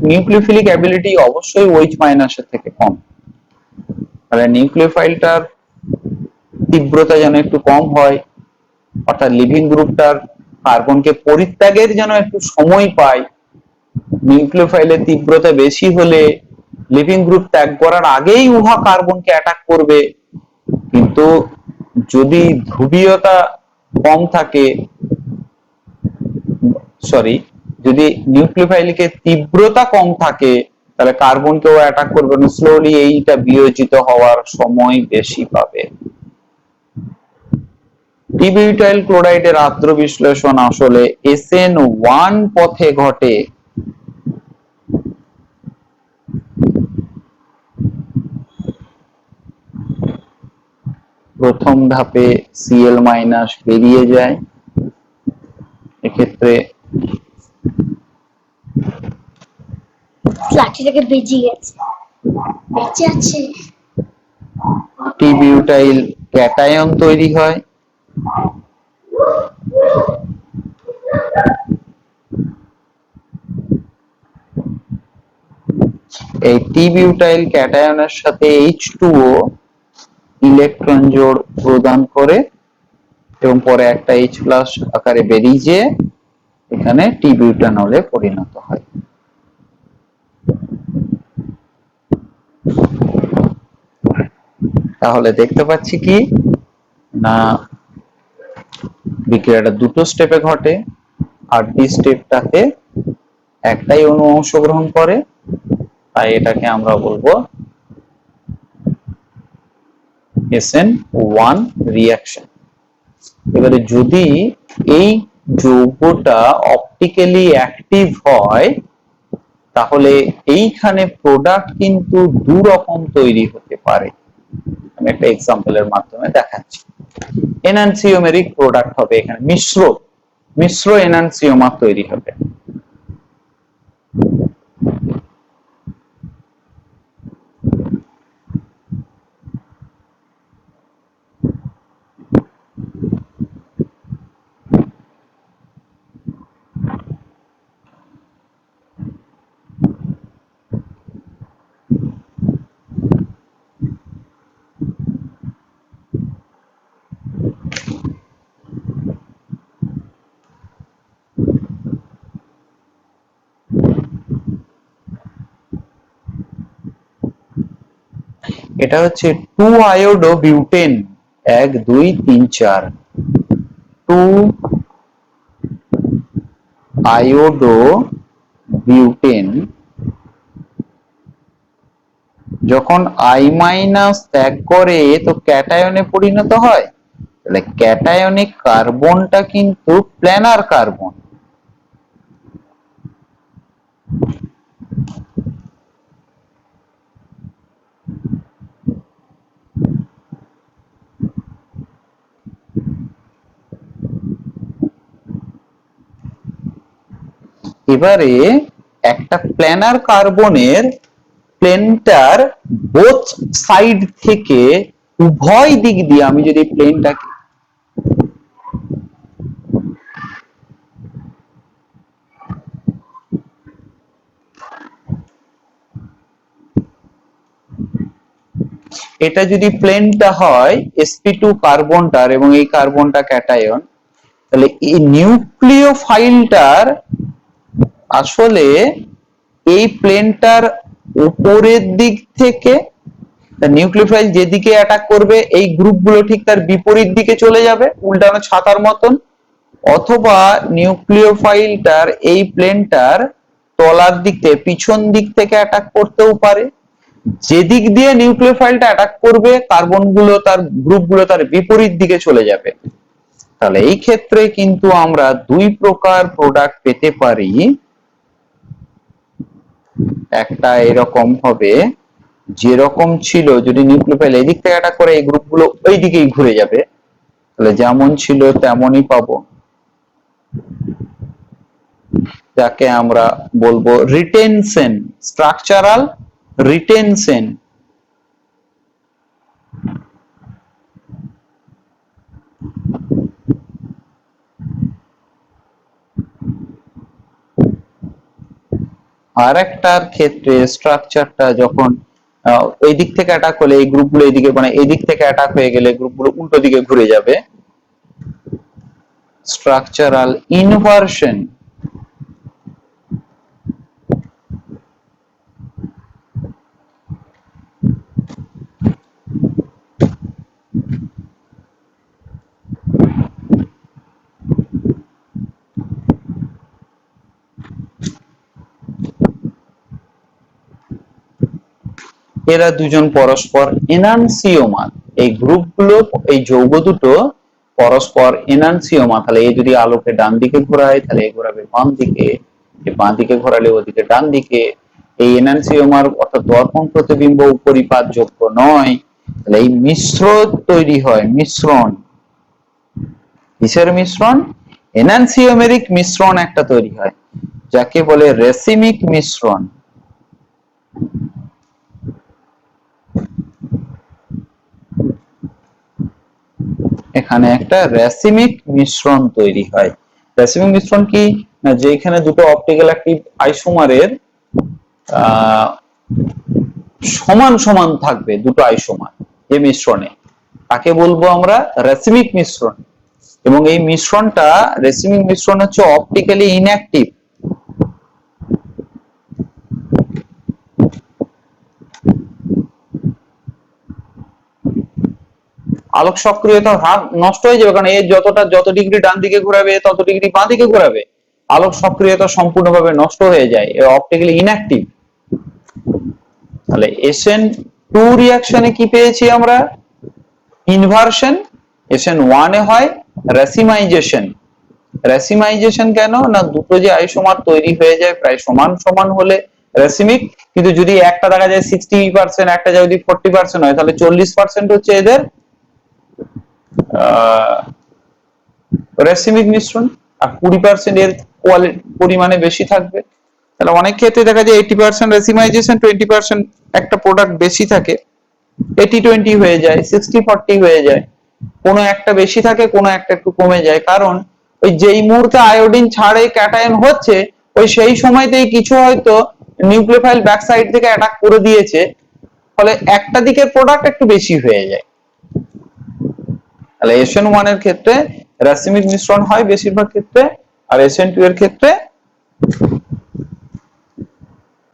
নিউক্লিওফিলিক অ্যাবিলিটি অবশ্যই OH মাইনাসের থেকে কম, তাহলে নিউক্লিওফাইলটার তীব্রতা যেন একটু কম হয়, অর্থাৎ লিভিং গ্রুপটার কার্বনকে পরিত্যাগের যেন একটু সময় পায়। নিউক্লিওফাইলের তীব্রতা বেশি হলে লিভিং গ্রুপ ত্যাগ করার আগেই উহা কার্বনকে অ্যাটাক করবে। কিন্তু যদি ধ্রুবীয়তা কম থাকে, যদি নিউক্লিওফাইলের তীব্রতা কম থাকে, তাহলে কার্বনকেও অ্যাটাক করবে না, স্লোলি এইটা বিয়োজিত হওয়ার সময় বেশি পাবে। টি-বিউটাইল ক্লোরাইডের আর্দ্র বিশ্লেষণ আসলে SN1 পথে ঘটে। প্রথম ধাপে Cl- বেরিয়ে যায়, এক্ষেত্রে টি-বিউটাইল ক্যাটায়ন তৈরি হয়। এই টি-বিউটাইল ক্যাটায়নের সাথে H2O ইলেকট্রন জোড় প্রদান করে এবং পরে একটা H+ আকারে বেরিয়ে যেয়ে এখানে টি-বিউটানলে পরিণত হয়। তাহলে দেখতে পাচ্ছি কি না, বিক্রিয়াটা দুটো স্টেপে ঘটে, আর ডি স্টেপটাতে একটাই অণু অংশগ্রহণ করে, তাই এটাকে আমরা বলবো SN1 রিঅ্যাকশন। এবারে যদি এই যৌগটা অপটিক্যালি অ্যাক্টিভ হয়, তাহলে এইখানে প্রোডাক্ট কিন্তু দু রকম তৈরি হতে পারে। আমি একটা এক্সাম্পলের মাধ্যমে দেখাচ্ছি। এনানসিওমেরিক প্রোডাক্ট হবে, এখানে মিশ্র এনানসিওমার তৈরি হবে। এটা হচ্ছে 2 আয়োডো বিউটেন 1 2 3 4 2 আয়োডো বিউটেন যখন I মাইনাস ত্যাগ করে তো ক্যাটায়নে পরিণত হয়, তাহলে ক্যাটায়নিক কার্বনটা কিন্তু প্ল্যানার কার্বন। এবারে একটা প্ল্যানার কার্বনের প্লেনটার বোথ সাইড থেকে উভয় দিক দিয়ে আমি যদি প্লেনটাকে এটা যদি প্লেনটা হয় sp2 কার্বনটার এবং এই কার্বনটা ক্যাটায়ন, তাহলে এই নিউক্লিওফাইলটার আসলে এই প্লেনটার উপরের দিক থেকে নিউক্লিওফাইল যেদিকে অ্যাটাক করবে এই গ্রুপগুলো ঠিক তার বিপরীত দিকে চলে যাবে উল্টানো ছাতার মতন, অথবা নিউক্লিওফাইলটার এই প্লেনটার তলার দিক থেকে পিছন দিক থেকে অ্যাটাক করতেও পারে। যেদিক দিয়ে নিউক্লিওফাইলটা অ্যাটাক করবে কার্বনগুলো তার গ্রুপগুলো তার বিপরীত দিকে চলে যাবে। তাহলে এই ক্ষেত্রে কিন্তু আমরা দুই প্রকার প্রোডাক্ট পেতে পারি। একটা এরকম হবে, যেরকম ছিল যদি নিউক্লিওফাইল এদিক থেকে অ্যাটাক করে এই গ্রুপগুলো ওই দিকেই ঘুরে যাবে, তাহলে যেমন ছিল তেমনই পাবো, যাকে আমরা বলবো রিটেনশন, স্ট্রাকচারাল রিটেনশন। আর একটার ক্ষেত্রে স্ট্রাকচারটা যখন এই দিক থেকে অ্যাটাক হলে এই গ্রুপগুলো এইদিকে, মানে এই দিক থেকে অ্যাটাক হয়ে গেলে গ্রুপগুলো উল্টো দিকে ঘুরে যাবে, স্ট্রাকচারাল ইনভার্সন। এরা দুজন পরস্পর এনানসিওমার, এই গ্রুপগুলো এই যৌগ দুটো পরস্পর এনানসিওমার। তাহলে এই যদি আলোকে ডান দিকে ঘোরায় তাহলে এ ঘোরাবে বাম দিকে, বাঁ দিকে ঘোরালে ওদিকে ডান দিকে। এই এনানসিওমার অর্থাৎ দর্পণ প্রতিবিম্ব উপরিপাত যোগ্য নয়, তাহলে এই মিশ্র তৈরি হয়, মিশ্রণ। কিসের মিশ্রণ? এনানসিওমেরিক মিশ্রণ একটা তৈরি হয়, যাকে বলে রেসিমিক মিশ্রণ। এখানে একটা রেসিমিক মিশ্রণ তৈরি হয়। রেসিমিক মিশ্রণ কি? না, যেখানে দুটো অপটিক্যাল অ্যাক্টিভ আইসোমারের সমান সমান থাকবে, দুটো আইসোমার এই মিশ্রণে, তাকে বলবো আমরা রেসিমিক মিশ্রণ। এবং এই মিশ্রণটা, রেসিমিক মিশ্রণ হচ্ছে অপটিক্যালি ইনঅ্যাক্টিভ। আলোক সক্রিয়তা নষ্ট হয়ে যাবে, কারণ এর যত ডিগ্রি ডান দিকে ঘোরাবে তত ডিগ্রি বাঁ দিকে ঘোরাবে, আলোক সক্রিয়তা সম্পূর্ণভাবে নষ্ট হয়ে যায়, এ অপটিক্যালি ইনঅ্যাক্টিভ। তাহলে SN2 রিঅ্যাকশনে কি পেয়েছি আমরা? ইনভার্সন। SN1 এ হয় রেসিমাইজেশন। রেসিমাইজেশন কেন? না, দুটো যে আইসোমার তৈরি হয়ে যায় প্রায় সমান সমান হলে রেসিমিক, কিন্তু যদি একটা দেখা যায় 60%, একটা যদি 40% হয়, তাহলে 40% হচ্ছে এদের রেসিমিক মিশ্রণ, আর 20% এর পরিমাণে বেশি থাকবে। তাহলে অনেক ক্ষেত্রে দেখা যায় 80% রেসিমাইজেশন, 20% একটা প্রোডাক্ট বেশি থাকে, 80-20 হয়ে যায়, 60-40 হয়ে যায়, কোনো একটা বেশি থাকে কোনো একটা একটু কমে যায়। কারণ ওই যেই মুহূর্তে আয়োডিন ছাড়ে ক্যাটায়ন হচ্ছে, ওই সেই সময়তেই কিছু হয়তো নিউক্লিওফাইল ব্যাক সাইড থেকে অ্যাটাক করে দিয়েছে, ফলে একটা দিকের প্রোডাক্ট একটু বেশি হয়ে যায়। তাহলে SN1 এর ক্ষেত্রে রাসায়নিক মিশ্রণ হয় বেশিরভাগ ক্ষেত্রে, আর SN2 এর ক্ষেত্রে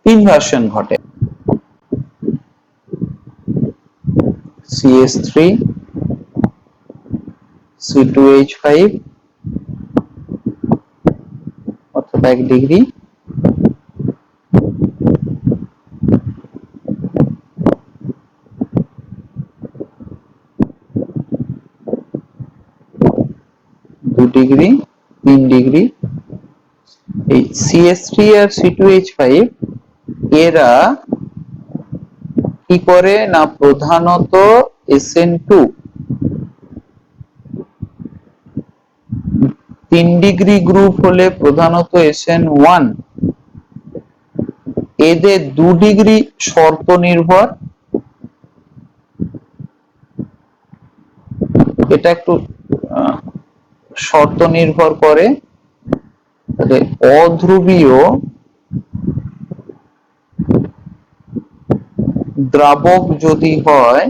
ইনভার্সন ঘটে। CH3 C2H5 অর্থাৎ 1 ডিগ্রি, দু ডিগ্রি, 3 ডিগ্রি। এই CH3 আর C2H5 এরা কি করে না প্রধানত SN2 3 ডিগ্রি গ্রুপ হলে প্রধানত SN1 এদের 2 ডিগ্রি শর্ত নির্ভর, এটা একটু শর্ত নির্ভর করে। অধ্রুবীয় দ্রাবক যদি হয়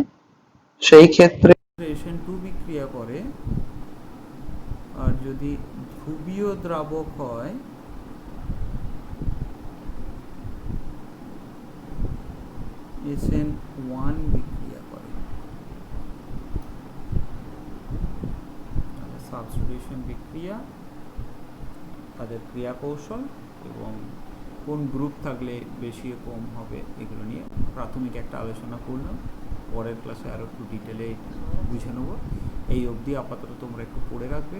সেই ক্ষেত্রে SN2 বিক্রিয়া করে, আর যদি ধ্রুবীয় দ্রাবক হয় SN1 বিক্রিয়া করে। সাবস্টিটিউশন বিক্রিয়া, তাদের ক্রিয়া কৌশল এবং কোন গ্রুপ থাকলে বেশি কম হবে এগুলো নিয়ে প্রাথমিক একটা আলোচনা করলাম। পরের ক্লাসে আরো একটু ডিটেলে বুঝে নেব। এই অবধি আপাতত তোমরা একটু পড়ে রাখবে।